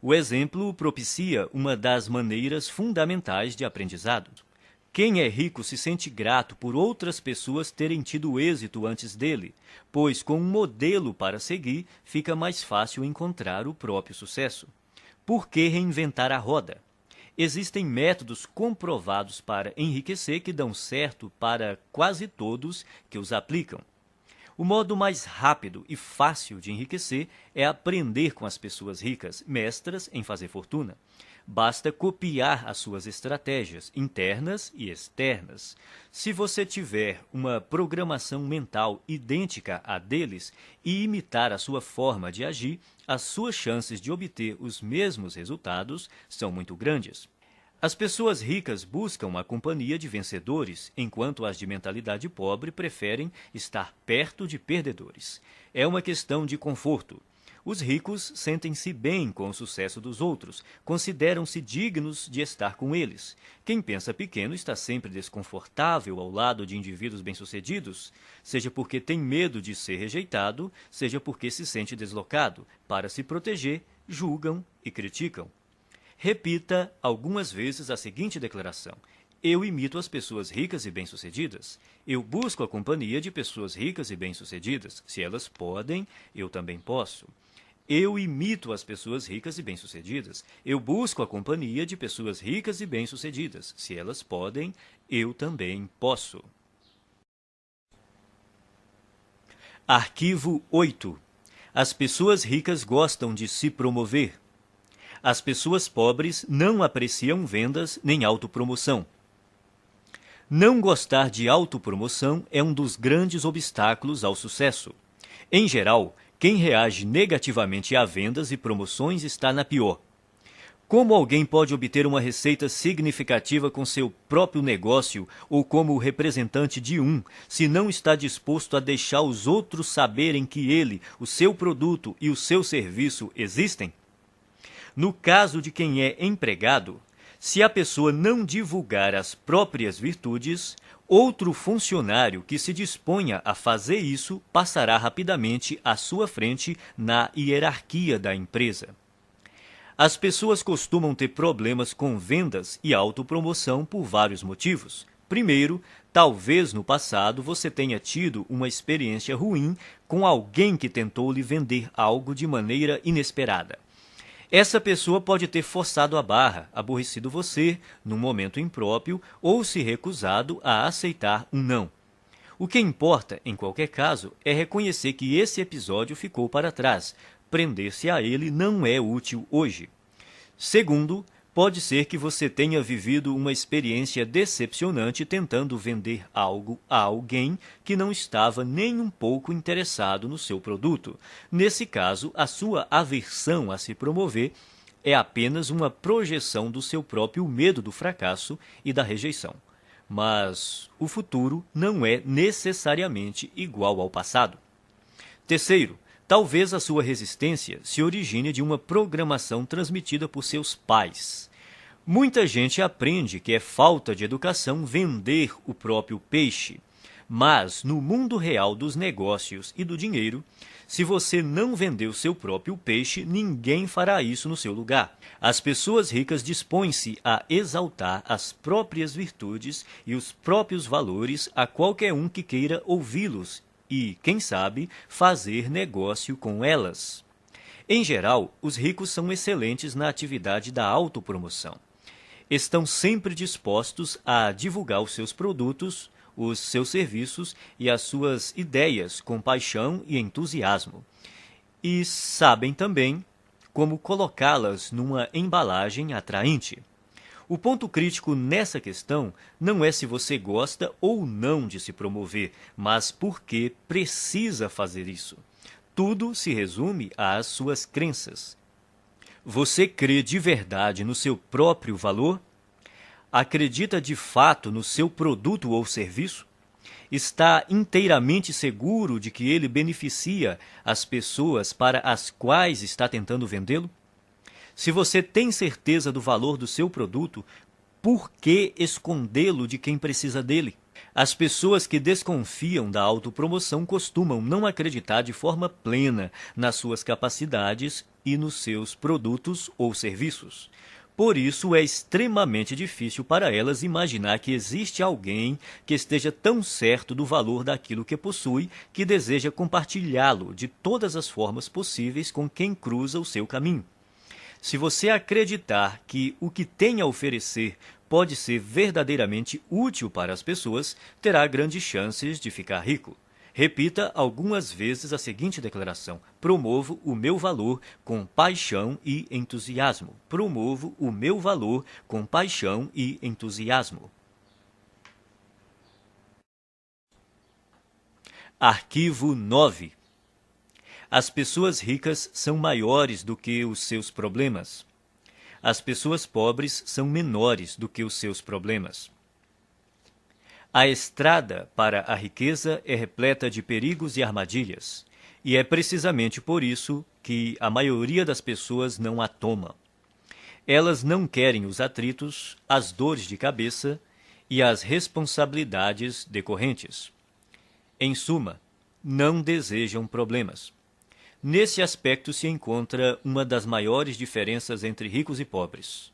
O exemplo propicia uma das maneiras fundamentais de aprendizado. Quem é rico se sente grato por outras pessoas terem tido êxito antes dele, pois com um modelo para seguir, fica mais fácil encontrar o próprio sucesso. Por que reinventar a roda? Existem métodos comprovados para enriquecer que dão certo para quase todos que os aplicam. O modo mais rápido e fácil de enriquecer é aprender com as pessoas ricas, mestras em fazer fortuna. Basta copiar as suas estratégias internas e externas. Se você tiver uma programação mental idêntica à deles e imitar a sua forma de agir, as suas chances de obter os mesmos resultados são muito grandes. As pessoas ricas buscam a companhia de vencedores, enquanto as de mentalidade pobre preferem estar perto de perdedores. É uma questão de conforto. Os ricos sentem-se bem com o sucesso dos outros, consideram-se dignos de estar com eles. Quem pensa pequeno está sempre desconfortável ao lado de indivíduos bem-sucedidos, seja porque tem medo de ser rejeitado, seja porque se sente deslocado. Para se proteger, julgam e criticam. Repita algumas vezes a seguinte declaração: eu imito as pessoas ricas e bem-sucedidas. Eu busco a companhia de pessoas ricas e bem-sucedidas. Se elas podem, eu também posso. Eu imito as pessoas ricas e bem-sucedidas. Eu busco a companhia de pessoas ricas e bem-sucedidas. Se elas podem, eu também posso. Arquivo 8. As pessoas ricas gostam de se promover. As pessoas pobres não apreciam vendas nem autopromoção. Não gostar de autopromoção é um dos grandes obstáculos ao sucesso. Em geral, quem reage negativamente a vendas e promoções está na pior. Como alguém pode obter uma receita significativa com seu próprio negócio ou como representante de um, se não está disposto a deixar os outros saberem que ele, o seu produto e o seu serviço existem? No caso de quem é empregado, se a pessoa não divulgar as próprias virtudes, outro funcionário que se disponha a fazer isso passará rapidamente à sua frente na hierarquia da empresa. As pessoas costumam ter problemas com vendas e autopromoção por vários motivos. Primeiro, talvez no passado você tenha tido uma experiência ruim com alguém que tentou lhe vender algo de maneira inesperada. Essa pessoa pode ter forçado a barra, aborrecido você num momento impróprio ou se recusado a aceitar um não. O que importa, em qualquer caso, é reconhecer que esse episódio ficou para trás. Prender-se a ele não é útil hoje. Segundo, pode ser que você tenha vivido uma experiência decepcionante tentando vender algo a alguém que não estava nem um pouco interessado no seu produto. Nesse caso, a sua aversão a se promover é apenas uma projeção do seu próprio medo do fracasso e da rejeição. Mas o futuro não é necessariamente igual ao passado. Terceiro, talvez a sua resistência se origine de uma programação transmitida por seus pais. Muita gente aprende que é falta de educação vender o próprio peixe. Mas, no mundo real dos negócios e do dinheiro, se você não vender o seu próprio peixe, ninguém fará isso no seu lugar. As pessoas ricas dispõem-se a exaltar as próprias virtudes e os próprios valores a qualquer um que queira ouvi-los e, quem sabe, fazer negócio com elas. Em geral, os ricos são excelentes na atividade da autopromoção. Estão sempre dispostos a divulgar os seus produtos, os seus serviços e as suas ideias com paixão e entusiasmo. E sabem também como colocá-las numa embalagem atraente. O ponto crítico nessa questão não é se você gosta ou não de se promover, mas por que precisa fazer isso. Tudo se resume às suas crenças. Você crê de verdade no seu próprio valor? Acredita de fato no seu produto ou serviço? Está inteiramente seguro de que ele beneficia as pessoas para as quais está tentando vendê-lo? Se você tem certeza do valor do seu produto, por que escondê-lo de quem precisa dele? As pessoas que desconfiam da autopromoção costumam não acreditar de forma plena nas suas capacidades e nos seus produtos ou serviços. Por isso, é extremamente difícil para elas imaginar que existe alguém que esteja tão certo do valor daquilo que possui que deseja compartilhá-lo de todas as formas possíveis com quem cruza o seu caminho. Se você acreditar que o que tem a oferecer pode ser verdadeiramente útil para as pessoas, terá grandes chances de ficar rico. Repita algumas vezes a seguinte declaração: promovo o meu valor com paixão e entusiasmo. Promovo o meu valor com paixão e entusiasmo. Arquivo 9. As pessoas ricas são maiores do que os seus problemas. As pessoas pobres são menores do que os seus problemas. A estrada para a riqueza é repleta de perigos e armadilhas, e é precisamente por isso que a maioria das pessoas não a toma. Elas não querem os atritos, as dores de cabeça e as responsabilidades decorrentes. Em suma, não desejam problemas. Nesse aspecto se encontra uma das maiores diferenças entre ricos e pobres.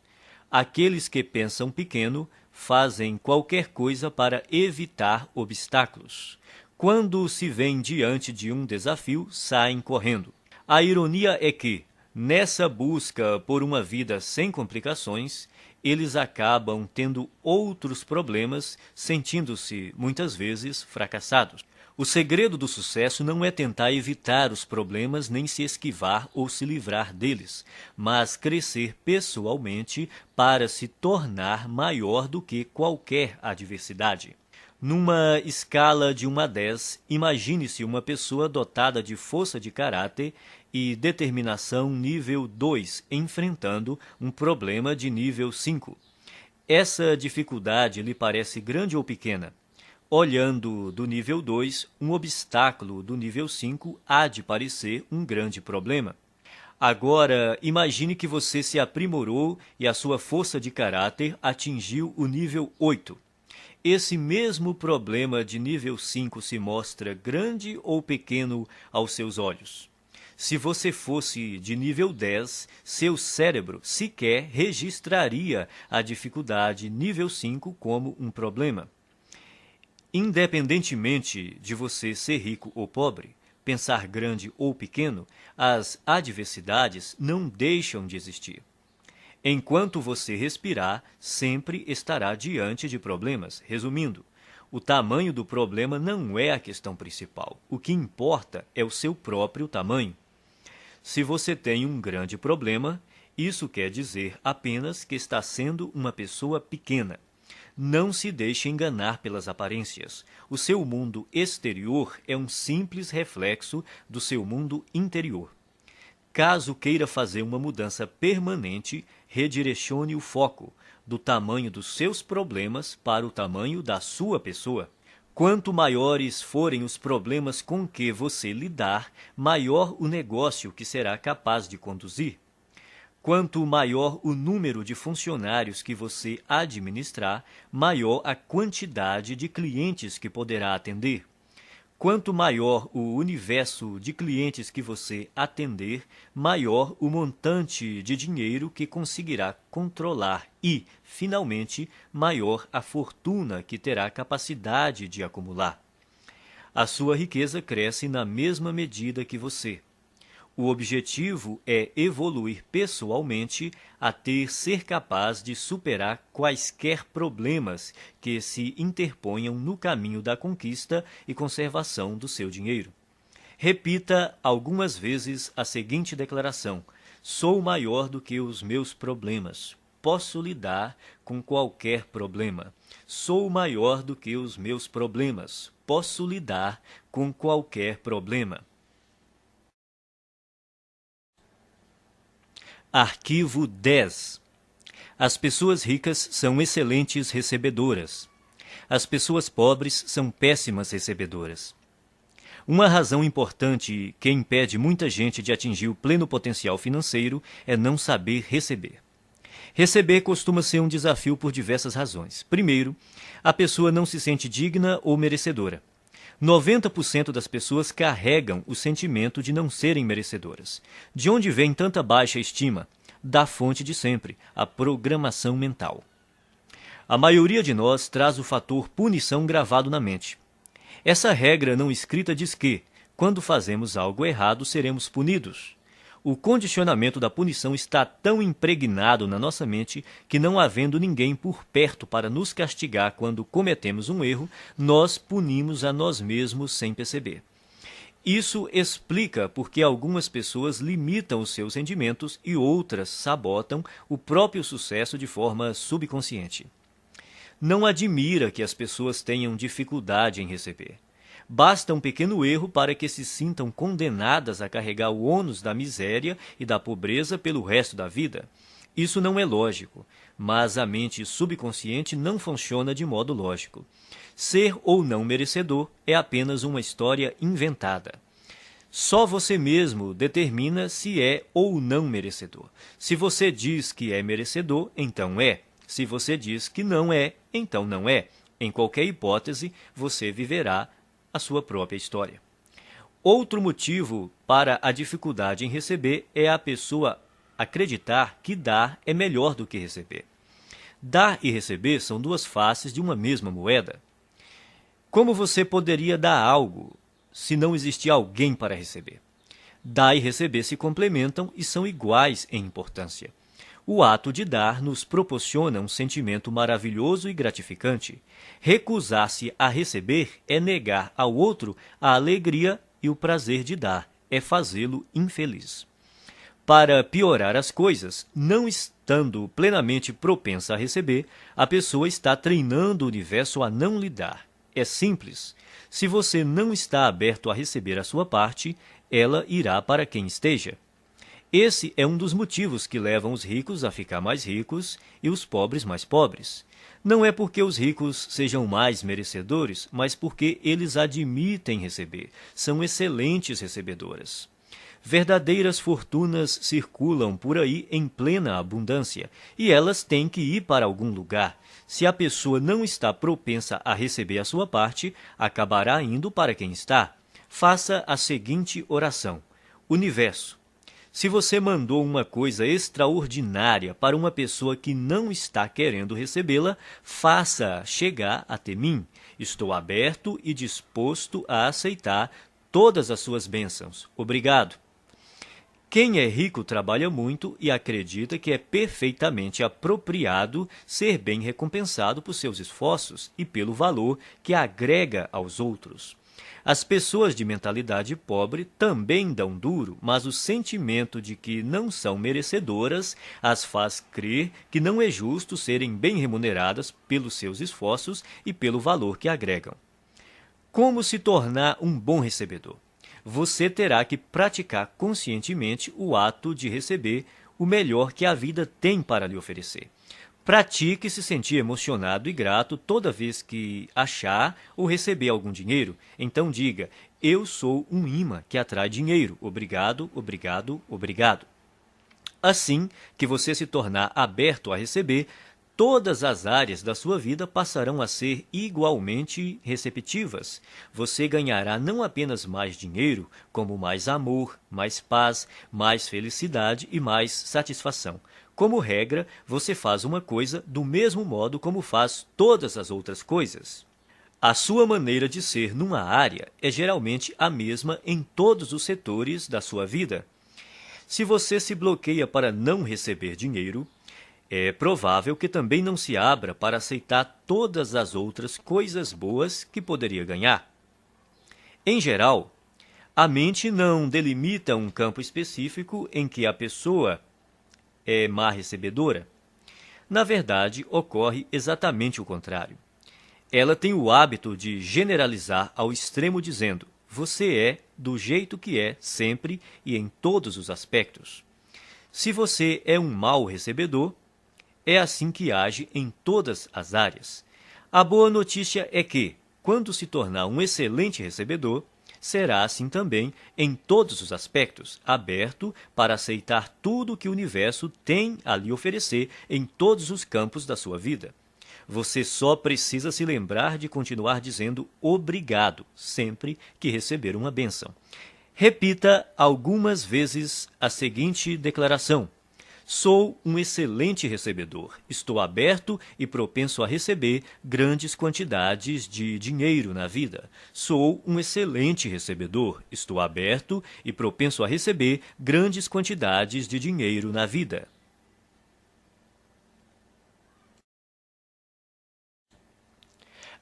Aqueles que pensam pequeno fazem qualquer coisa para evitar obstáculos. Quando se veem diante de um desafio, saem correndo. A ironia é que, nessa busca por uma vida sem complicações, eles acabam tendo outros problemas, sentindo-se, muitas vezes, fracassados. O segredo do sucesso não é tentar evitar os problemas nem se esquivar ou se livrar deles, mas crescer pessoalmente para se tornar maior do que qualquer adversidade. Numa escala de 1 a 10, imagine-se uma pessoa dotada de força de caráter e determinação nível 2, enfrentando um problema de nível 5. Essa dificuldade lhe parece grande ou pequena? Olhando do nível 2, um obstáculo do nível 5 há de parecer um grande problema. Agora, imagine que você se aprimorou e a sua força de caráter atingiu o nível 8. Esse mesmo problema de nível 5 se mostra grande ou pequeno aos seus olhos? Se você fosse de nível 10, seu cérebro sequer registraria a dificuldade nível 5 como um problema. Independentemente de você ser rico ou pobre, pensar grande ou pequeno, as adversidades não deixam de existir. Enquanto você respirar, sempre estará diante de problemas. Resumindo, o tamanho do problema não é a questão principal. O que importa é o seu próprio tamanho. Se você tem um grande problema, isso quer dizer apenas que está sendo uma pessoa pequena. Não se deixe enganar pelas aparências. O seu mundo exterior é um simples reflexo do seu mundo interior. Caso queira fazer uma mudança permanente, redirecione o foco do tamanho dos seus problemas para o tamanho da sua pessoa. Quanto maiores forem os problemas com que você lidar, maior o negócio que será capaz de conduzir. Quanto maior o número de funcionários que você administrar, maior a quantidade de clientes que poderá atender. Quanto maior o universo de clientes que você atender, maior o montante de dinheiro que conseguirá controlar e, finalmente, maior a fortuna que terá capacidade de acumular. A sua riqueza cresce na mesma medida que você. O objetivo é evoluir pessoalmente até ser capaz de superar quaisquer problemas que se interponham no caminho da conquista e conservação do seu dinheiro. Repita algumas vezes a seguinte declaração: sou maior do que os meus problemas. Posso lidar com qualquer problema. Sou maior do que os meus problemas. Posso lidar com qualquer problema. Arquivo 10. As pessoas ricas são excelentes recebedoras. As pessoas pobres são péssimas recebedoras. Uma razão importante que impede muita gente de atingir o pleno potencial financeiro é não saber receber. Receber costuma ser um desafio por diversas razões. Primeiro, a pessoa não se sente digna ou merecedora. 90% das pessoas carregam o sentimento de não serem merecedoras. De onde vem tanta baixa estima? Da fonte de sempre, a programação mental. A maioria de nós traz o fator punição gravado na mente. Essa regra não escrita diz que, quando fazemos algo errado, seremos punidos. O condicionamento da punição está tão impregnado na nossa mente que, não havendo ninguém por perto para nos castigar quando cometemos um erro, nós punimos a nós mesmos sem perceber. Isso explica por que algumas pessoas limitam os seus rendimentos e outras sabotam o próprio sucesso de forma subconsciente. Não admira que as pessoas tenham dificuldade em receber. Basta um pequeno erro para que se sintam condenadas a carregar o ônus da miséria e da pobreza pelo resto da vida. Isso não é lógico, mas a mente subconsciente não funciona de modo lógico. Ser ou não merecedor é apenas uma história inventada. Só você mesmo determina se é ou não merecedor. Se você diz que é merecedor, então é. Se você diz que não é, então não é. Em qualquer hipótese, você viverá a sua própria história. Outro motivo para a dificuldade em receber é a pessoa acreditar que dar é melhor do que receber. Dar e receber são duas faces de uma mesma moeda. Como você poderia dar algo se não existir alguém para receber? Dar e receber se complementam e são iguais em importância. O ato de dar nos proporciona um sentimento maravilhoso e gratificante. Recusar-se a receber é negar ao outro a alegria e o prazer de dar, é fazê-lo infeliz. Para piorar as coisas, não estando plenamente propensa a receber, a pessoa está treinando o universo a não lhe dar. É simples. Se você não está aberto a receber a sua parte, ela irá para quem esteja. Esse é um dos motivos que levam os ricos a ficar mais ricos e os pobres mais pobres. Não é porque os ricos sejam mais merecedores, mas porque eles admitem receber, são excelentes recebedoras. Verdadeiras fortunas circulam por aí em plena abundância, e elas têm que ir para algum lugar. Se a pessoa não está propensa a receber a sua parte, acabará indo para quem está. Faça a seguinte oração: Universo, se você mandou uma coisa extraordinária para uma pessoa que não está querendo recebê-la, faça chegar até mim. Estou aberto e disposto a aceitar todas as suas bênçãos. Obrigado. Quem é rico trabalha muito e acredita que é perfeitamente apropriado ser bem recompensado por seus esforços e pelo valor que agrega aos outros. As pessoas de mentalidade pobre também dão duro, mas o sentimento de que não são merecedoras as faz crer que não é justo serem bem remuneradas pelos seus esforços e pelo valor que agregam. Como se tornar um bom recebedor? Você terá que praticar conscientemente o ato de receber o melhor que a vida tem para lhe oferecer. Pratique se sentir emocionado e grato toda vez que achar ou receber algum dinheiro. Então diga: eu sou um imã que atrai dinheiro. Obrigado, obrigado, obrigado. Assim que você se tornar aberto a receber, todas as áreas da sua vida passarão a ser igualmente receptivas. Você ganhará não apenas mais dinheiro, como mais amor, mais paz, mais felicidade e mais satisfação. Como regra, você faz uma coisa do mesmo modo como faz todas as outras coisas. A sua maneira de ser numa área é geralmente a mesma em todos os setores da sua vida. Se você se bloqueia para não receber dinheiro, é provável que também não se abra para aceitar todas as outras coisas boas que poderia ganhar. Em geral, a mente não delimita um campo específico em que a pessoa é má recebedora. Na verdade, ocorre exatamente o contrário. Ela tem o hábito de generalizar ao extremo dizendo: você é do jeito que é sempre e em todos os aspectos. Se você é um mau recebedor, é assim que age em todas as áreas. A boa notícia é que, quando se tornar um excelente recebedor, será assim também em todos os aspectos, aberto para aceitar tudo que o universo tem a lhe oferecer em todos os campos da sua vida. Você só precisa se lembrar de continuar dizendo obrigado sempre que receber uma bênção. Repita algumas vezes a seguinte declaração: Sou um excelente recebedor. Estou aberto e propenso a receber grandes quantidades de dinheiro na vida. Sou um excelente recebedor. Estou aberto e propenso a receber grandes quantidades de dinheiro na vida.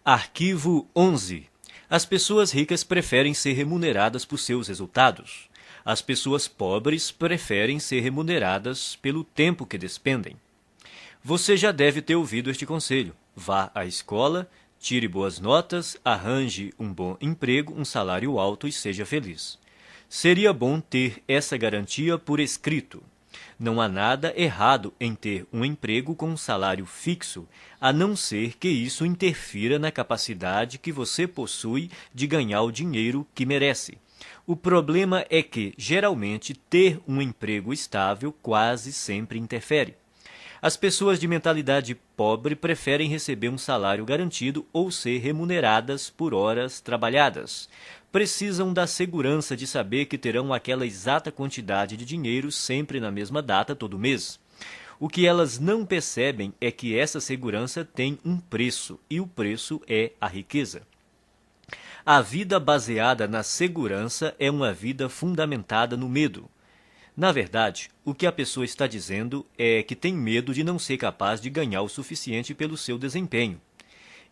Arquivo 11. As pessoas ricas preferem ser remuneradas por seus resultados. As pessoas pobres preferem ser remuneradas pelo tempo que despendem. Você já deve ter ouvido este conselho. Vá à escola, tire boas notas, arranje um bom emprego, um salário alto e seja feliz. Seria bom ter essa garantia por escrito. Não há nada errado em ter um emprego com um salário fixo, a não ser que isso interfira na capacidade que você possui de ganhar o dinheiro que merece. O problema é que, geralmente, ter um emprego estável quase sempre interfere. As pessoas de mentalidade pobre preferem receber um salário garantido ou ser remuneradas por horas trabalhadas. Precisam da segurança de saber que terão aquela exata quantidade de dinheiro sempre na mesma data todo mês. O que elas não percebem é que essa segurança tem um preço, e o preço é a riqueza. A vida baseada na segurança é uma vida fundamentada no medo. Na verdade, o que a pessoa está dizendo é que tem medo de não ser capaz de ganhar o suficiente pelo seu desempenho.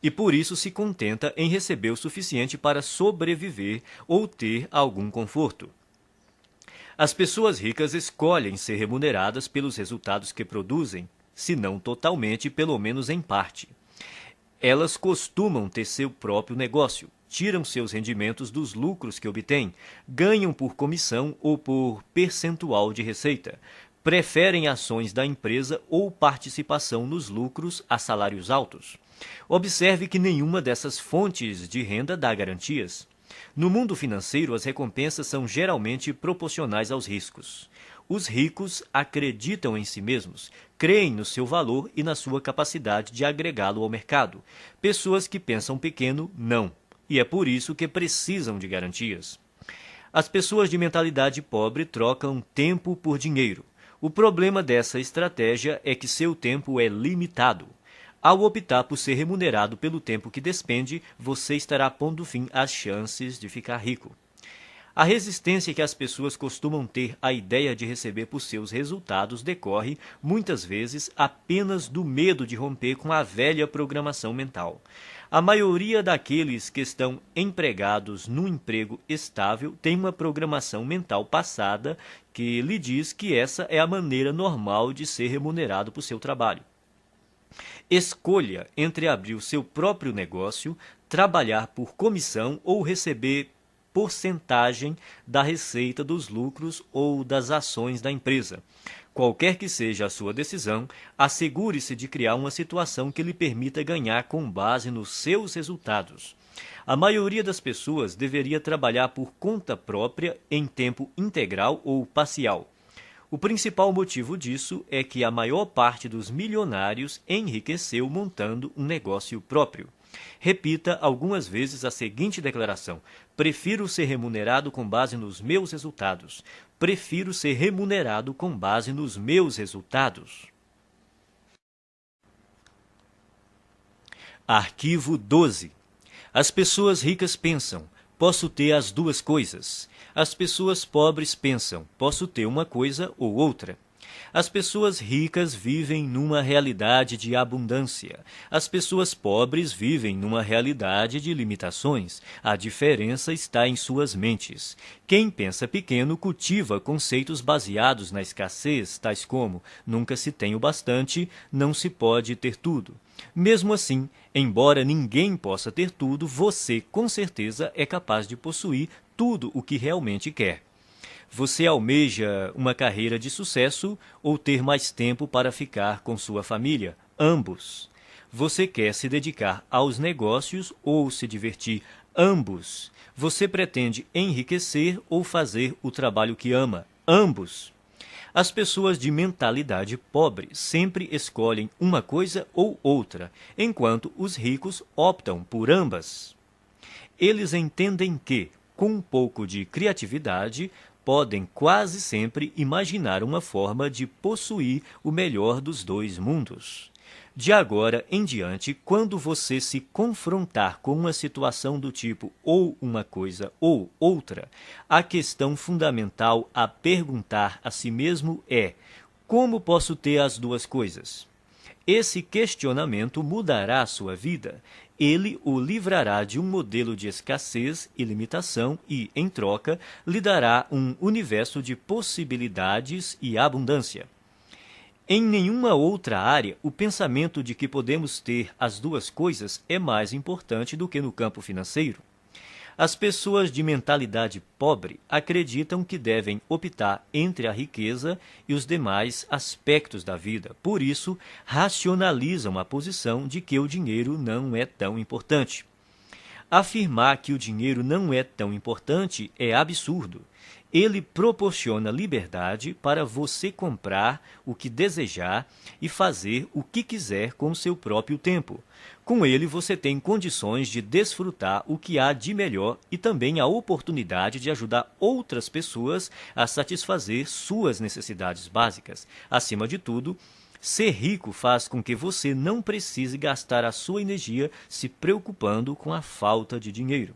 E por isso se contenta em receber o suficiente para sobreviver ou ter algum conforto. As pessoas ricas escolhem ser remuneradas pelos resultados que produzem, se não totalmente, pelo menos em parte. Elas costumam ter seu próprio negócio, tiram seus rendimentos dos lucros que obtêm, ganham por comissão ou por percentual de receita, preferem ações da empresa ou participação nos lucros a salários altos. Observe que nenhuma dessas fontes de renda dá garantias. No mundo financeiro, as recompensas são geralmente proporcionais aos riscos. Os ricos acreditam em si mesmos, creem no seu valor e na sua capacidade de agregá-lo ao mercado. Pessoas que pensam pequeno, não. E é por isso que precisam de garantias. As pessoas de mentalidade pobre trocam tempo por dinheiro. O problema dessa estratégia é que seu tempo é limitado. Ao optar por ser remunerado pelo tempo que despende, você estará pondo fim às chances de ficar rico. A resistência que as pessoas costumam ter à ideia de receber por seus resultados decorre, muitas vezes, apenas do medo de romper com a velha programação mental. A maioria daqueles que estão empregados num emprego estável tem uma programação mental passada que lhe diz que essa é a maneira normal de ser remunerado por seu trabalho. Escolha entre abrir o seu próprio negócio, trabalhar por comissão ou receber porcentagem da receita dos lucros ou das ações da empresa. Qualquer que seja a sua decisão, assegure-se de criar uma situação que lhe permita ganhar com base nos seus resultados. A maioria das pessoas deveria trabalhar por conta própria em tempo integral ou parcial. O principal motivo disso é que a maior parte dos milionários enriqueceu montando um negócio próprio. Repita algumas vezes a seguinte declaração: prefiro ser remunerado com base nos meus resultados. Prefiro ser remunerado com base nos meus resultados. Arquivo 12. As pessoas ricas pensam: posso ter as duas coisas. As pessoas pobres pensam: posso ter uma coisa ou outra. As pessoas ricas vivem numa realidade de abundância. As pessoas pobres vivem numa realidade de limitações. A diferença está em suas mentes. Quem pensa pequeno cultiva conceitos baseados na escassez, tais como: nunca se tem o bastante, não se pode ter tudo. Mesmo assim, embora ninguém possa ter tudo, você com certeza é capaz de possuir tudo o que realmente quer. Você almeja uma carreira de sucesso ou ter mais tempo para ficar com sua família? Ambos. Você quer se dedicar aos negócios ou se divertir? Ambos. Você pretende enriquecer ou fazer o trabalho que ama? Ambos. As pessoas de mentalidade pobre sempre escolhem uma coisa ou outra, enquanto os ricos optam por ambas. Eles entendem que, com um pouco de criatividade, podem quase sempre imaginar uma forma de possuir o melhor dos dois mundos. De agora em diante, quando você se confrontar com uma situação do tipo ou uma coisa ou outra, a questão fundamental a perguntar a si mesmo é: como posso ter as duas coisas? Esse questionamento mudará a sua vida. Ele o livrará de um modelo de escassez e limitação e, em troca, lhe dará um universo de possibilidades e abundância. Em nenhuma outra área, o pensamento de que podemos ter as duas coisas é mais importante do que no campo financeiro. As pessoas de mentalidade pobre acreditam que devem optar entre a riqueza e os demais aspectos da vida. Por isso, racionalizam a posição de que o dinheiro não é tão importante. Afirmar que o dinheiro não é tão importante é absurdo. Ele proporciona liberdade para você comprar o que desejar e fazer o que quiser com seu próprio tempo. Com ele, você tem condições de desfrutar o que há de melhor e também a oportunidade de ajudar outras pessoas a satisfazer suas necessidades básicas. Acima de tudo, ser rico faz com que você não precise gastar a sua energia se preocupando com a falta de dinheiro.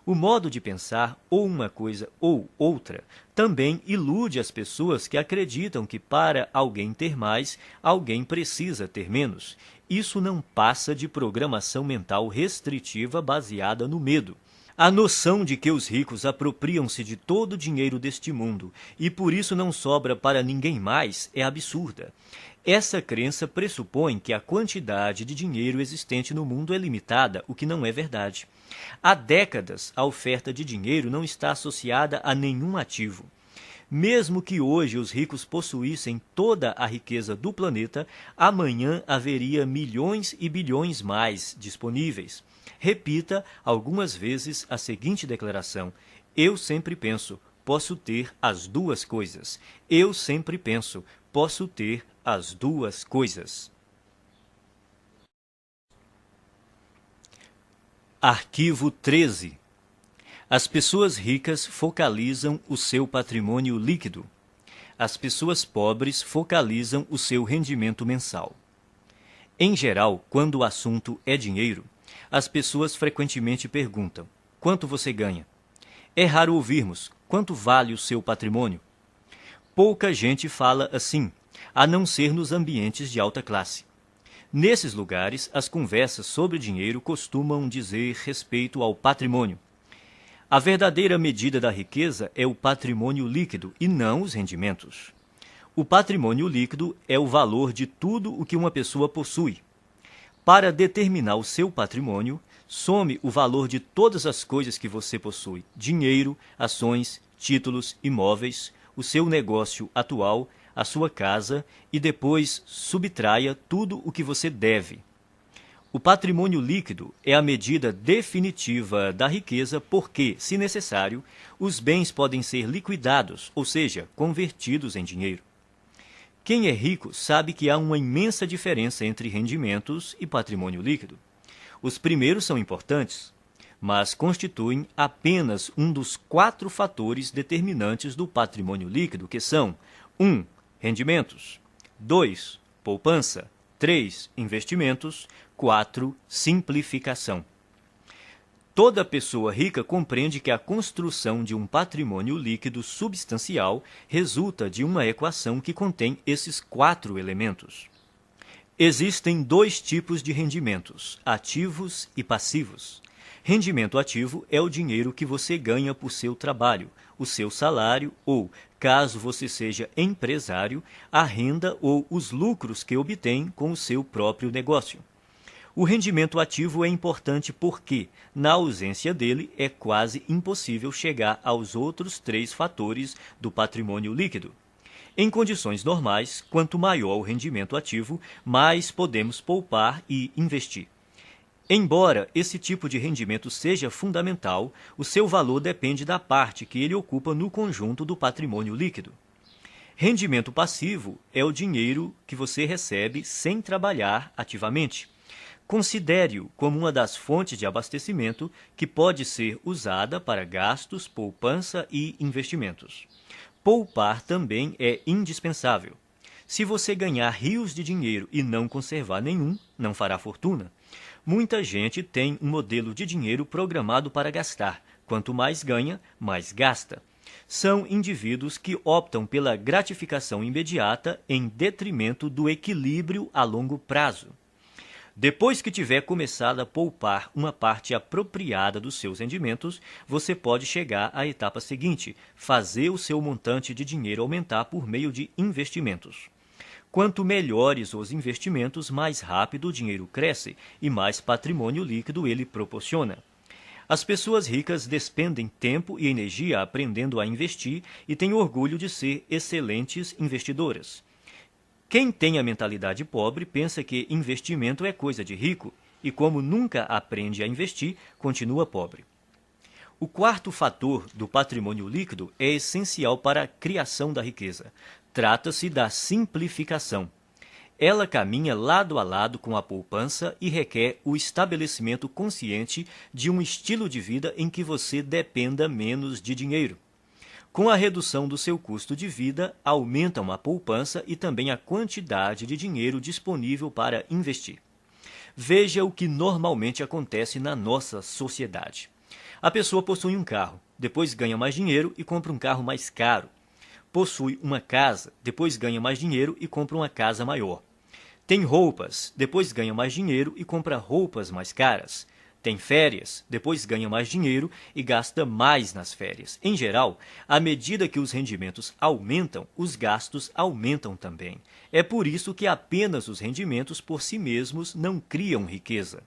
O modo de pensar, ou uma coisa ou outra, também ilude as pessoas que acreditam que para alguém ter mais, alguém precisa ter menos. Isso não passa de programação mental restritiva baseada no medo. A noção de que os ricos apropriam-se de todo o dinheiro deste mundo e por isso não sobra para ninguém mais é absurda. Essa crença pressupõe que a quantidade de dinheiro existente no mundo é limitada, o que não é verdade. Há décadas, a oferta de dinheiro não está associada a nenhum ativo. Mesmo que hoje os ricos possuíssem toda a riqueza do planeta, amanhã haveria milhões e bilhões mais disponíveis. Repita algumas vezes a seguinte declaração: eu sempre penso, posso ter as duas coisas. Eu sempre penso, posso ter as duas coisas. Arquivo 13. As pessoas ricas focalizam o seu patrimônio líquido. As pessoas pobres focalizam o seu rendimento mensal. Em geral, quando o assunto é dinheiro, as pessoas frequentemente perguntam: quanto você ganha? É raro ouvirmos: quanto vale o seu patrimônio? Pouca gente fala assim, a não ser nos ambientes de alta classe. Nesses lugares, as conversas sobre dinheiro costumam dizer respeito ao patrimônio. A verdadeira medida da riqueza é o patrimônio líquido e não os rendimentos. O patrimônio líquido é o valor de tudo o que uma pessoa possui. Para determinar o seu patrimônio, some o valor de todas as coisas que você possui: dinheiro, ações, títulos, imóveis, o seu negócio atual, a sua casa, e depois subtraia tudo o que você deve. O patrimônio líquido é a medida definitiva da riqueza porque, se necessário, os bens podem ser liquidados, ou seja, convertidos em dinheiro. Quem é rico sabe que há uma imensa diferença entre rendimentos e patrimônio líquido. Os primeiros são importantes, mas constituem apenas um dos 4 fatores determinantes do patrimônio líquido, que são: 1. Rendimentos, 2. Poupança, 3. Investimentos, 4. Simplificação. Toda pessoa rica compreende que a construção de um patrimônio líquido substancial resulta de uma equação que contém esses 4 elementos. Existem 2 tipos de rendimentos: ativos e passivos. Rendimento ativo é o dinheiro que você ganha por seu trabalho, o seu salário ou, caso você seja empresário, a renda ou os lucros que obtém com o seu próprio negócio. O rendimento ativo é importante porque, na ausência dele, é quase impossível chegar aos outros 3 fatores do patrimônio líquido. Em condições normais, quanto maior o rendimento ativo, mais podemos poupar e investir. Embora esse tipo de rendimento seja fundamental, o seu valor depende da parte que ele ocupa no conjunto do patrimônio líquido. Rendimento passivo é o dinheiro que você recebe sem trabalhar ativamente. Considere-o como uma das fontes de abastecimento que pode ser usada para gastos, poupança e investimentos. Poupar também é indispensável. Se você ganhar rios de dinheiro e não conservar nenhum, não fará fortuna. Muita gente tem um modelo de dinheiro programado para gastar. Quanto mais ganha, mais gasta. São indivíduos que optam pela gratificação imediata em detrimento do equilíbrio a longo prazo. Depois que tiver começado a poupar uma parte apropriada dos seus rendimentos, você pode chegar à etapa seguinte, fazer o seu montante de dinheiro aumentar por meio de investimentos. Quanto melhores os investimentos, mais rápido o dinheiro cresce e mais patrimônio líquido ele proporciona. As pessoas ricas despendem tempo e energia aprendendo a investir e têm orgulho de ser excelentes investidoras. Quem tem a mentalidade pobre pensa que investimento é coisa de rico e, como nunca aprende a investir, continua pobre. O quarto fator do patrimônio líquido é essencial para a criação da riqueza. Trata-se da simplificação. Ela caminha lado a lado com a poupança e requer o estabelecimento consciente de um estilo de vida em que você dependa menos de dinheiro. Com a redução do seu custo de vida, aumentam a poupança e também a quantidade de dinheiro disponível para investir. Veja o que normalmente acontece na nossa sociedade. A pessoa possui um carro, depois ganha mais dinheiro e compra um carro mais caro. Possui uma casa, depois ganha mais dinheiro e compra uma casa maior. Tem roupas, depois ganha mais dinheiro e compra roupas mais caras. Tem férias, depois ganha mais dinheiro e gasta mais nas férias. Em geral, à medida que os rendimentos aumentam, os gastos aumentam também. É por isso que apenas os rendimentos por si mesmos não criam riqueza.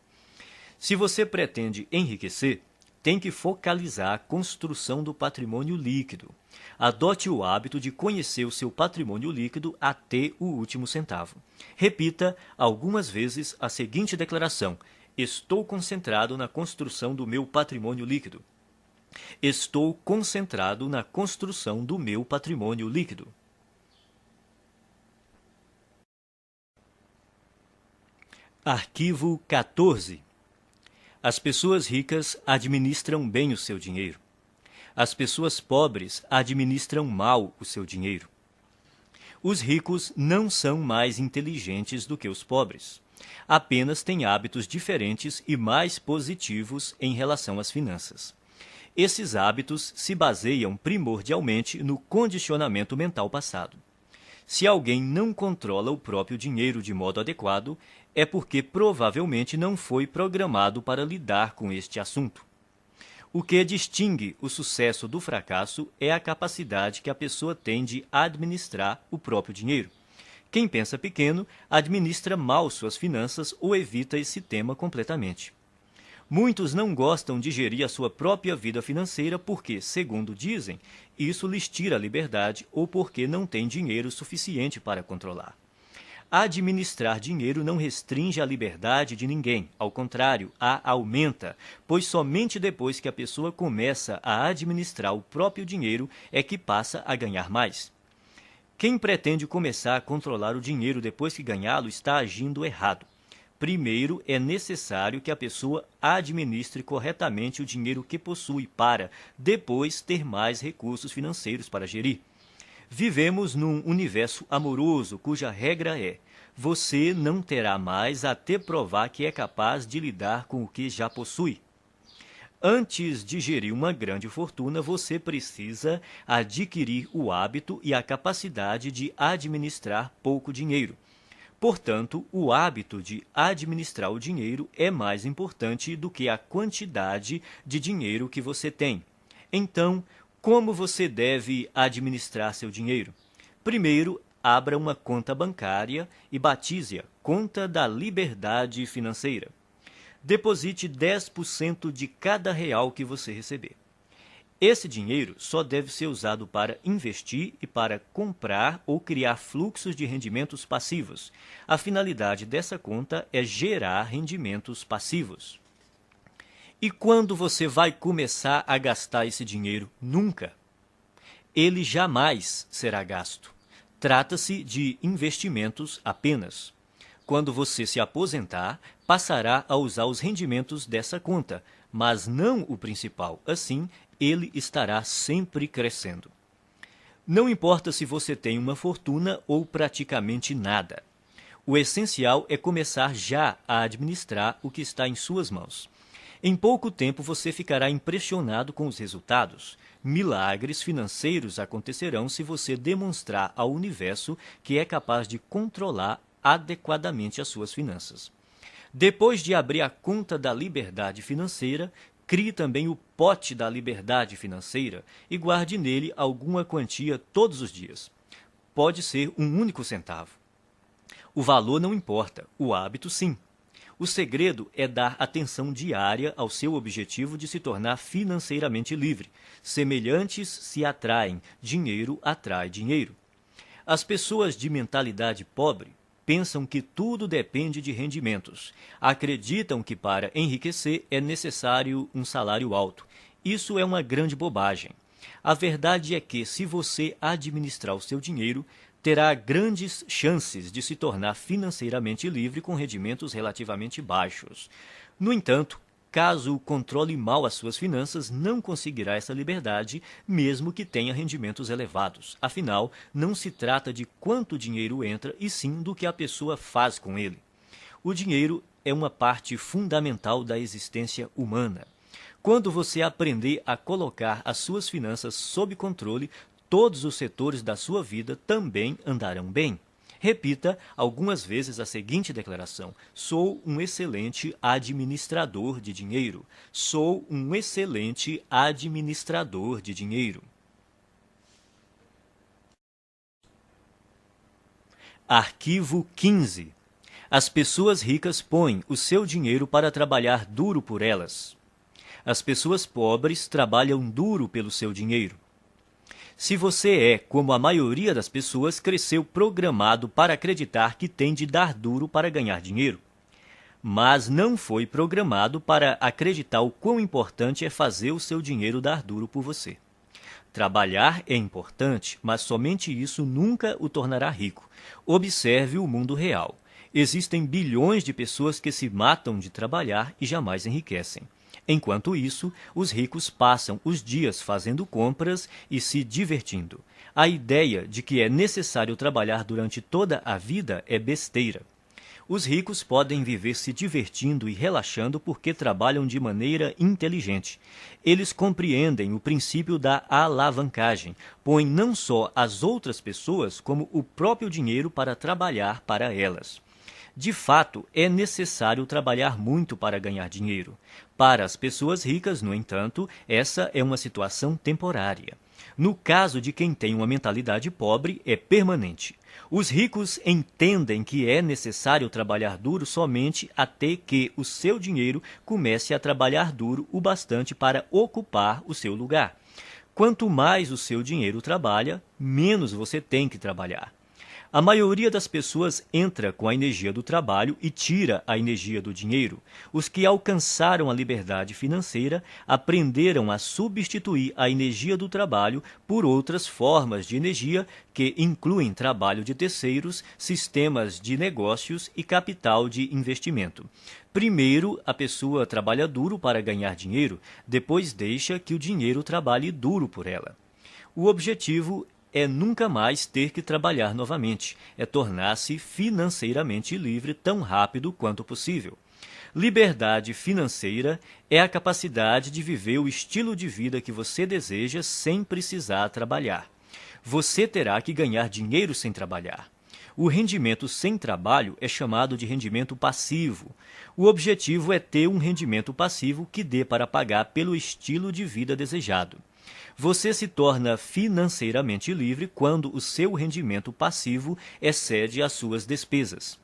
Se você pretende enriquecer, tem que focalizar a construção do patrimônio líquido. Adote o hábito de conhecer o seu patrimônio líquido até o último centavo. Repita algumas vezes a seguinte declaração: estou concentrado na construção do meu patrimônio líquido. Estou concentrado na construção do meu patrimônio líquido. Arquivo 14. As pessoas ricas administram bem o seu dinheiro. As pessoas pobres administram mal o seu dinheiro. Os ricos não são mais inteligentes do que os pobres. Apenas têm hábitos diferentes e mais positivos em relação às finanças. Esses hábitos se baseiam primordialmente no condicionamento mental passado. Se alguém não controla o próprio dinheiro de modo adequado, é porque provavelmente não foi programado para lidar com este assunto. O que distingue o sucesso do fracasso é a capacidade que a pessoa tem de administrar o próprio dinheiro. Quem pensa pequeno administra mal suas finanças ou evita esse tema completamente. Muitos não gostam de gerir a sua própria vida financeira porque, segundo dizem, isso lhes tira a liberdade ou porque não têm dinheiro suficiente para controlar. Administrar dinheiro não restringe a liberdade de ninguém, ao contrário, a aumenta, pois somente depois que a pessoa começa a administrar o próprio dinheiro é que passa a ganhar mais. Quem pretende começar a controlar o dinheiro depois que ganhá-lo está agindo errado. Primeiro, é necessário que a pessoa administre corretamente o dinheiro que possui para, depois, ter mais recursos financeiros para gerir. Vivemos num universo amoroso cuja regra é: você não terá mais até provar que é capaz de lidar com o que já possui. Antes de gerir uma grande fortuna, você precisa adquirir o hábito e a capacidade de administrar pouco dinheiro. Portanto, o hábito de administrar o dinheiro é mais importante do que a quantidade de dinheiro que você tem. Então, como você deve administrar seu dinheiro? Primeiro, abra uma conta bancária e batize-a Conta da Liberdade Financeira. Deposite 10% de cada real que você receber. Esse dinheiro só deve ser usado para investir e para comprar ou criar fluxos de rendimentos passivos. A finalidade dessa conta é gerar rendimentos passivos. E quando você vai começar a gastar esse dinheiro? Nunca. Ele jamais será gasto. Trata-se de investimentos apenas. Quando você se aposentar, passará a usar os rendimentos dessa conta, mas não o principal. Assim, ele estará sempre crescendo. Não importa se você tem uma fortuna ou praticamente nada. O essencial é começar já a administrar o que está em suas mãos. Em pouco tempo você ficará impressionado com os resultados. Milagres financeiros acontecerão se você demonstrar ao universo que é capaz de controlar adequadamente as suas finanças. Depois de abrir a conta da liberdade financeira, crie também o pote da liberdade financeira e guarde nele alguma quantia todos os dias. Pode ser um único centavo. O valor não importa, o hábito sim. O segredo é dar atenção diária ao seu objetivo de se tornar financeiramente livre. Semelhantes se atraem, dinheiro atrai dinheiro. As pessoas de mentalidade pobre pensam que tudo depende de rendimentos. Acreditam que para enriquecer é necessário um salário alto. Isso é uma grande bobagem. A verdade é que, se você administrar o seu dinheiro, terá grandes chances de se tornar financeiramente livre com rendimentos relativamente baixos. No entanto, caso controle mal as suas finanças, não conseguirá essa liberdade, mesmo que tenha rendimentos elevados. Afinal, não se trata de quanto dinheiro entra, e sim do que a pessoa faz com ele. O dinheiro é uma parte fundamental da existência humana. Quando você aprender a colocar as suas finanças sob controle, todos os setores da sua vida também andarão bem. Repita algumas vezes a seguinte declaração: sou um excelente administrador de dinheiro. Sou um excelente administrador de dinheiro. Arquivo 15. As pessoas ricas põem o seu dinheiro para trabalhar duro por elas. As pessoas pobres trabalham duro pelo seu dinheiro. Se você é, como a maioria das pessoas, cresceu programado para acreditar que tem de dar duro para ganhar dinheiro, mas não foi programado para acreditar o quão importante é fazer o seu dinheiro dar duro por você. Trabalhar é importante, mas somente isso nunca o tornará rico. Observe o mundo real. Existem bilhões de pessoas que se matam de trabalhar e jamais enriquecem. Enquanto isso, os ricos passam os dias fazendo compras e se divertindo. A ideia de que é necessário trabalhar durante toda a vida é besteira. Os ricos podem viver se divertindo e relaxando porque trabalham de maneira inteligente. Eles compreendem o princípio da alavancagem, põem não só as outras pessoas, como o próprio dinheiro para trabalhar para elas. De fato, é necessário trabalhar muito para ganhar dinheiro. Para as pessoas ricas, no entanto, essa é uma situação temporária. No caso de quem tem uma mentalidade pobre, é permanente. Os ricos entendem que é necessário trabalhar duro somente até que o seu dinheiro comece a trabalhar duro o bastante para ocupar o seu lugar. Quanto mais o seu dinheiro trabalha, menos você tem que trabalhar. A maioria das pessoas entra com a energia do trabalho e tira a energia do dinheiro. Os que alcançaram a liberdade financeira aprenderam a substituir a energia do trabalho por outras formas de energia que incluem trabalho de terceiros, sistemas de negócios e capital de investimento. Primeiro, a pessoa trabalha duro para ganhar dinheiro, depois deixa que o dinheiro trabalhe duro por ela. O objetivo é nunca mais ter que trabalhar novamente, é tornar-se financeiramente livre tão rápido quanto possível. Liberdade financeira é a capacidade de viver o estilo de vida que você deseja sem precisar trabalhar. Você terá que ganhar dinheiro sem trabalhar. O rendimento sem trabalho é chamado de rendimento passivo. O objetivo é ter um rendimento passivo que dê para pagar pelo estilo de vida desejado. Você se torna financeiramente livre quando o seu rendimento passivo excede as suas despesas.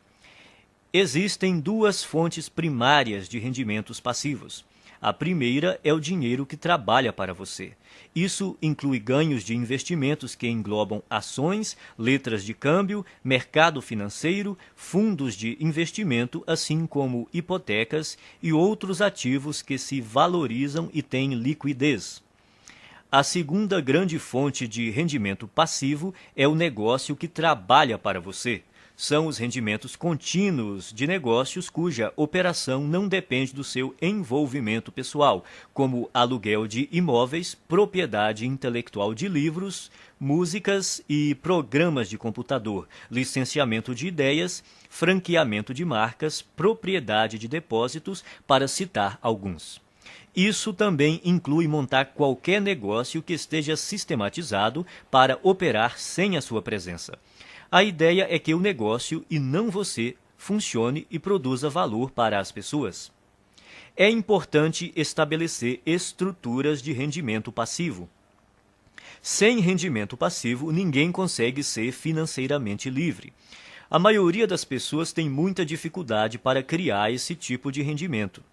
Existem duas fontes primárias de rendimentos passivos. A primeira é o dinheiro que trabalha para você. Isso inclui ganhos de investimentos que englobam ações, letras de câmbio, mercado financeiro, fundos de investimento, assim como hipotecas e outros ativos que se valorizam e têm liquidez. A segunda grande fonte de rendimento passivo é o negócio que trabalha para você. São os rendimentos contínuos de negócios cuja operação não depende do seu envolvimento pessoal, como aluguel de imóveis, propriedade intelectual de livros, músicas e programas de computador, licenciamento de ideias, franqueamento de marcas, propriedade de depósitos, para citar alguns. Isso também inclui montar qualquer negócio que esteja sistematizado para operar sem a sua presença. A ideia é que o negócio, e não você, funcione e produza valor para as pessoas. É importante estabelecer estruturas de rendimento passivo. Sem rendimento passivo, ninguém consegue ser financeiramente livre. A maioria das pessoas tem muita dificuldade para criar esse tipo de rendimento.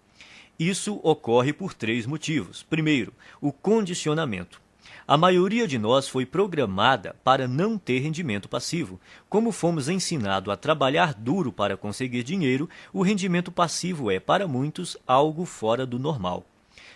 Isso ocorre por 3 motivos. Primeiro, o condicionamento. A maioria de nós foi programada para não ter rendimento passivo. Como fomos ensinados a trabalhar duro para conseguir dinheiro, o rendimento passivo é, para muitos, algo fora do normal.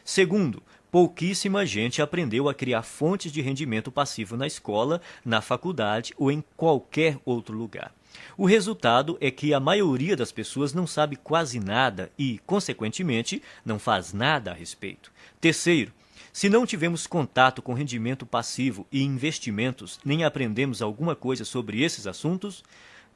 Segundo, pouquíssima gente aprendeu a criar fontes de rendimento passivo na escola, na faculdade ou em qualquer outro lugar. O resultado é que a maioria das pessoas não sabe quase nada e, consequentemente, não faz nada a respeito. Terceiro, se não tivemos contato com rendimento passivo e investimentos, nem aprendemos alguma coisa sobre esses assuntos,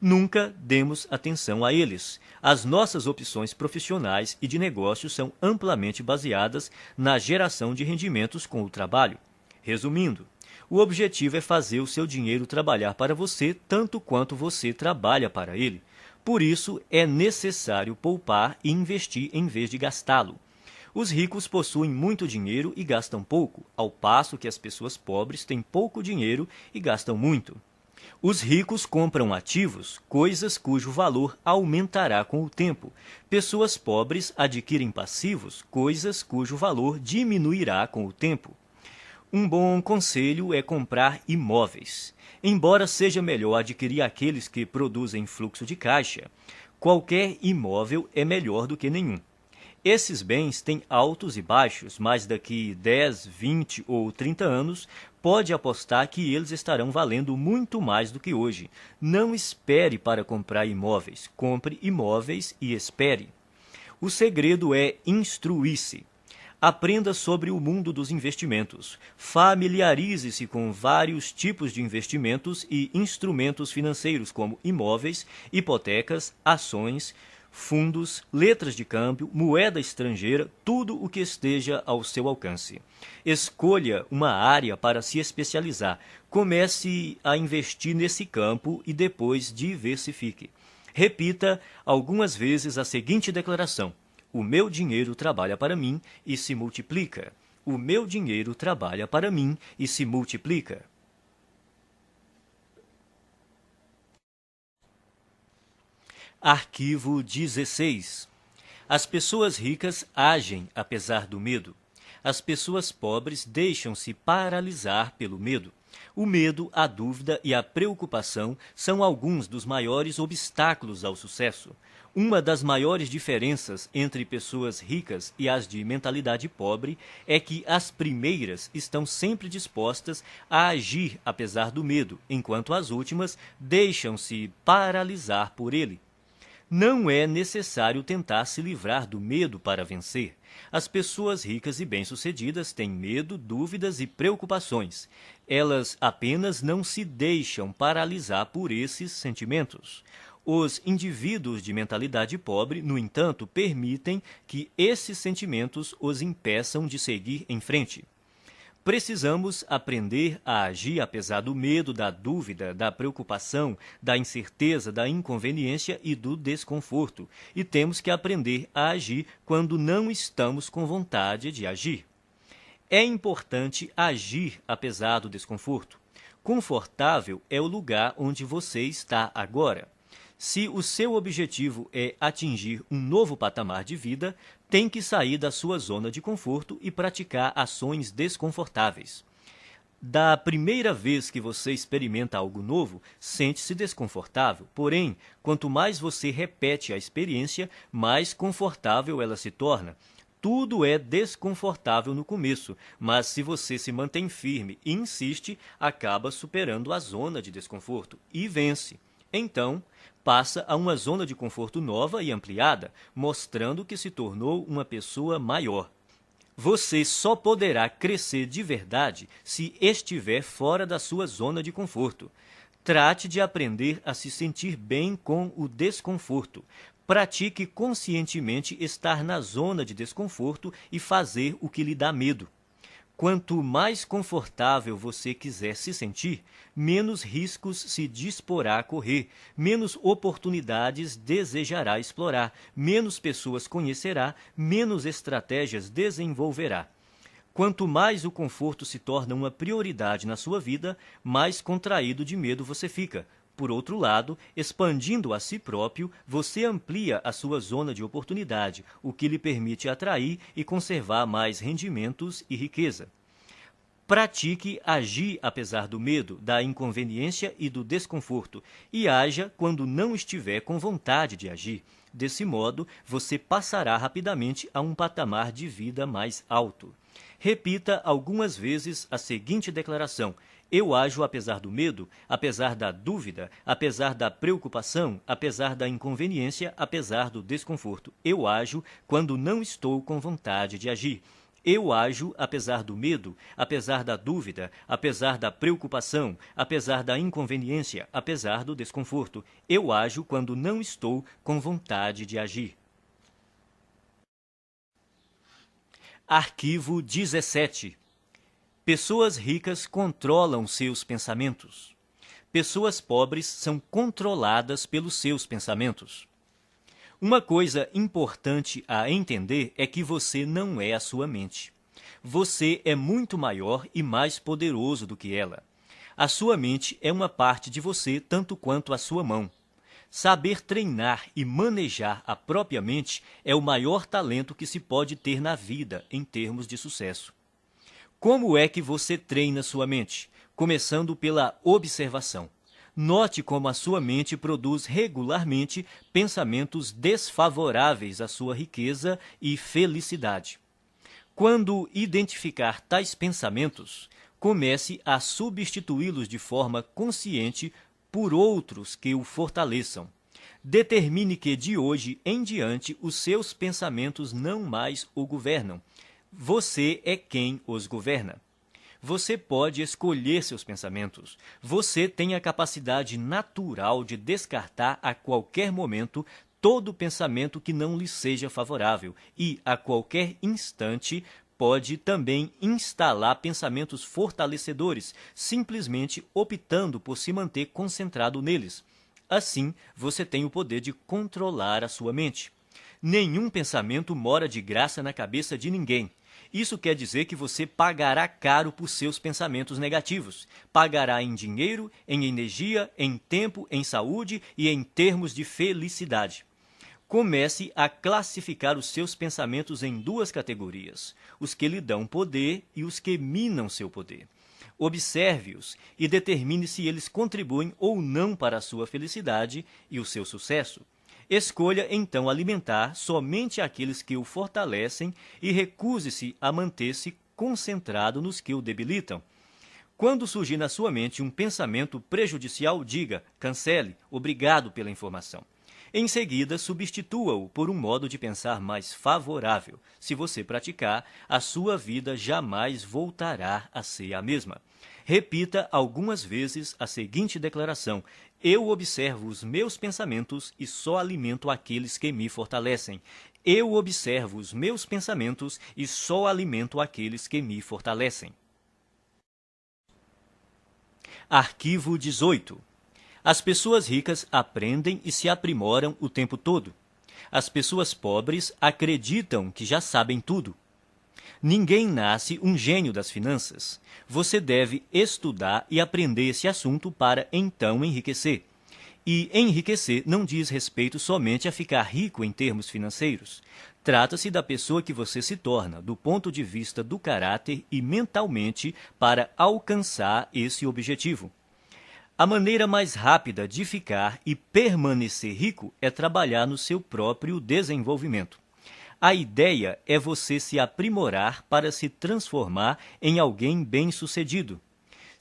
nunca demos atenção a eles. As nossas opções profissionais e de negócios são amplamente baseadas na geração de rendimentos com o trabalho. Resumindo, o objetivo é fazer o seu dinheiro trabalhar para você tanto quanto você trabalha para ele. Por isso, é necessário poupar e investir em vez de gastá-lo. Os ricos possuem muito dinheiro e gastam pouco, ao passo que as pessoas pobres têm pouco dinheiro e gastam muito. Os ricos compram ativos, coisas cujo valor aumentará com o tempo. Pessoas pobres adquirem passivos, coisas cujo valor diminuirá com o tempo. Um bom conselho é comprar imóveis. Embora seja melhor adquirir aqueles que produzem fluxo de caixa, qualquer imóvel é melhor do que nenhum. Esses bens têm altos e baixos, mas daqui 10, 20 ou 30 anos, pode apostar que eles estarão valendo muito mais do que hoje. Não espere para comprar imóveis, compre imóveis e espere. O segredo é instruir-se. Aprenda sobre o mundo dos investimentos. Familiarize-se com vários tipos de investimentos e instrumentos financeiros, como imóveis, hipotecas, ações, fundos, letras de câmbio, moeda estrangeira, tudo o que esteja ao seu alcance. Escolha uma área para se especializar. Comece a investir nesse campo e depois diversifique. Repita algumas vezes a seguinte declaração: o meu dinheiro trabalha para mim e se multiplica. O meu dinheiro trabalha para mim e se multiplica. Arquivo 16. As pessoas ricas agem apesar do medo. As pessoas pobres deixam-se paralisar pelo medo. O medo, a dúvida e a preocupação são alguns dos maiores obstáculos ao sucesso. Uma das maiores diferenças entre pessoas ricas e as de mentalidade pobre é que as primeiras estão sempre dispostas a agir apesar do medo, enquanto as últimas deixam-se paralisar por ele. Não é necessário tentar se livrar do medo para vencer. As pessoas ricas e bem-sucedidas têm medo, dúvidas e preocupações. Elas apenas não se deixam paralisar por esses sentimentos. Os indivíduos de mentalidade pobre, no entanto, permitem que esses sentimentos os impeçam de seguir em frente. Precisamos aprender a agir apesar do medo, da dúvida, da preocupação, da incerteza, da inconveniência e do desconforto. E temos que aprender a agir quando não estamos com vontade de agir. É importante agir apesar do desconforto. Confortável é o lugar onde você está agora. Se o seu objetivo é atingir um novo patamar de vida, tem que sair da sua zona de conforto e praticar ações desconfortáveis. Da primeira vez que você experimenta algo novo, sente-se desconfortável. Porém, quanto mais você repete a experiência, mais confortável ela se torna. Tudo é desconfortável no começo, mas se você se mantém firme e insiste, acaba superando a zona de desconforto e vence. Então, passa a uma zona de conforto nova e ampliada, mostrando que se tornou uma pessoa maior. Você só poderá crescer de verdade se estiver fora da sua zona de conforto. Trate de aprender a se sentir bem com o desconforto. Pratique conscientemente estar na zona de desconforto e fazer o que lhe dá medo. Quanto mais confortável você quiser se sentir, menos riscos se disporá a correr, menos oportunidades desejará explorar, menos pessoas conhecerá, menos estratégias desenvolverá. Quanto mais o conforto se torna uma prioridade na sua vida, mais contraído de medo você fica. Por outro lado, expandindo a si próprio, você amplia a sua zona de oportunidade, o que lhe permite atrair e conservar mais rendimentos e riqueza. Pratique agir apesar do medo, da inconveniência e do desconforto, e haja quando não estiver com vontade de agir. Desse modo, você passará rapidamente a um patamar de vida mais alto. Repita algumas vezes a seguinte declaração: eu ajo apesar do medo, apesar da dúvida, apesar da preocupação, apesar da inconveniência, apesar do desconforto. Eu ajo quando não estou com vontade de agir. Eu ajo apesar do medo, apesar da dúvida, apesar da preocupação, apesar da inconveniência, apesar do desconforto. Eu ajo quando não estou com vontade de agir. Arquivo 17. Pessoas ricas controlam seus pensamentos. Pessoas pobres são controladas pelos seus pensamentos. Uma coisa importante a entender é que você não é a sua mente. Você é muito maior e mais poderoso do que ela. A sua mente é uma parte de você tanto quanto a sua mão. Saber treinar e manejar a própria mente é o maior talento que se pode ter na vida em termos de sucesso. Como é que você treina sua mente? Começando pela observação. Note como a sua mente produz regularmente pensamentos desfavoráveis à sua riqueza e felicidade. Quando identificar tais pensamentos, comece a substituí-los de forma consciente por outros que o fortaleçam. Determine que de hoje em diante os seus pensamentos não mais o governam. Você é quem os governa. Você pode escolher seus pensamentos. Você tem a capacidade natural de descartar a qualquer momento todo pensamento que não lhe seja favorável e, a qualquer instante, pode também instalar pensamentos fortalecedores, simplesmente optando por se manter concentrado neles. Assim, você tem o poder de controlar a sua mente. Nenhum pensamento mora de graça na cabeça de ninguém. Isso quer dizer que você pagará caro por seus pensamentos negativos. Pagará em dinheiro, em energia, em tempo, em saúde e em termos de felicidade. Comece a classificar os seus pensamentos em duas categorias: os que lhe dão poder e os que minam seu poder. Observe-os e determine se eles contribuem ou não para a sua felicidade e o seu sucesso. Escolha, então, alimentar somente aqueles que o fortalecem e recuse-se a manter-se concentrado nos que o debilitam. Quando surgir na sua mente um pensamento prejudicial, diga: cancele, obrigado pela informação. Em seguida, substitua-o por um modo de pensar mais favorável. Se você praticar, a sua vida jamais voltará a ser a mesma. Repita algumas vezes a seguinte declaração: eu observo os meus pensamentos e só alimento aqueles que me fortalecem. Eu observo os meus pensamentos e só alimento aqueles que me fortalecem. Arquivo 18. As pessoas ricas aprendem e se aprimoram o tempo todo. As pessoas pobres acreditam que já sabem tudo. Ninguém nasce um gênio das finanças. Você deve estudar e aprender esse assunto para então enriquecer. E enriquecer não diz respeito somente a ficar rico em termos financeiros. Trata-se da pessoa que você se torna, do ponto de vista do caráter e mentalmente, para alcançar esse objetivo. A maneira mais rápida de ficar e permanecer rico é trabalhar no seu próprio desenvolvimento. A ideia é você se aprimorar para se transformar em alguém bem-sucedido.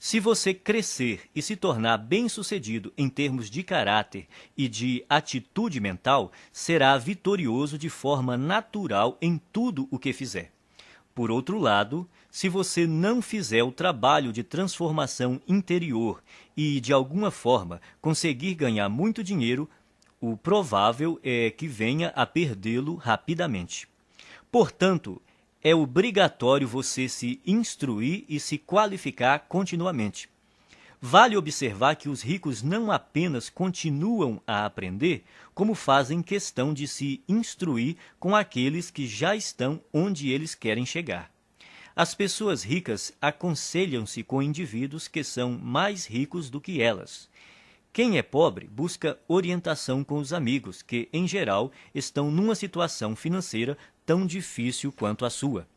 Se você crescer e se tornar bem-sucedido em termos de caráter e de atitude mental, será vitorioso de forma natural em tudo o que fizer. Por outro lado, se você não fizer o trabalho de transformação interior e, de alguma forma, conseguir ganhar muito dinheiro, o provável é que venha a perdê-lo rapidamente. Portanto, é obrigatório você se instruir e se qualificar continuamente. Vale observar que os ricos não apenas continuam a aprender, como fazem questão de se instruir com aqueles que já estão onde eles querem chegar. As pessoas ricas aconselham-se com indivíduos que são mais ricos do que elas. Quem é pobre busca orientação com os amigos, que, em geral, estão numa situação financeira tão difícil quanto a sua.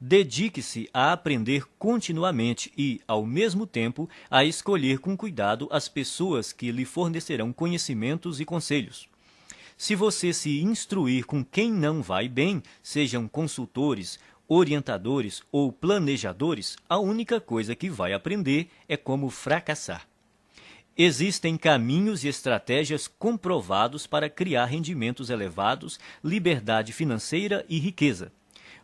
Dedique-se a aprender continuamente e, ao mesmo tempo, a escolher com cuidado as pessoas que lhe fornecerão conhecimentos e conselhos. Se você se instruir com quem não vai bem, sejam consultores, orientadores ou planejadores, a única coisa que vai aprender é como fracassar. Existem caminhos e estratégias comprovados para criar rendimentos elevados, liberdade financeira e riqueza.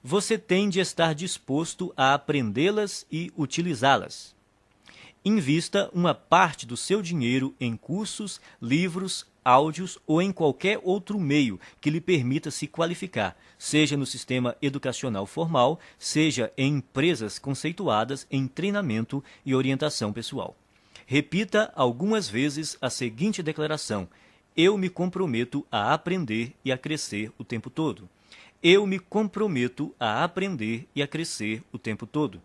Você tem de estar disposto a aprendê-las e utilizá-las. Invista uma parte do seu dinheiro em cursos, livros, áudios ou em qualquer outro meio que lhe permita se qualificar, seja no sistema educacional formal, seja em empresas conceituadas em treinamento e orientação pessoal. Repita algumas vezes a seguinte declaração: eu me comprometo a aprender e a crescer o tempo todo. Eu me comprometo a aprender e a crescer o tempo todo.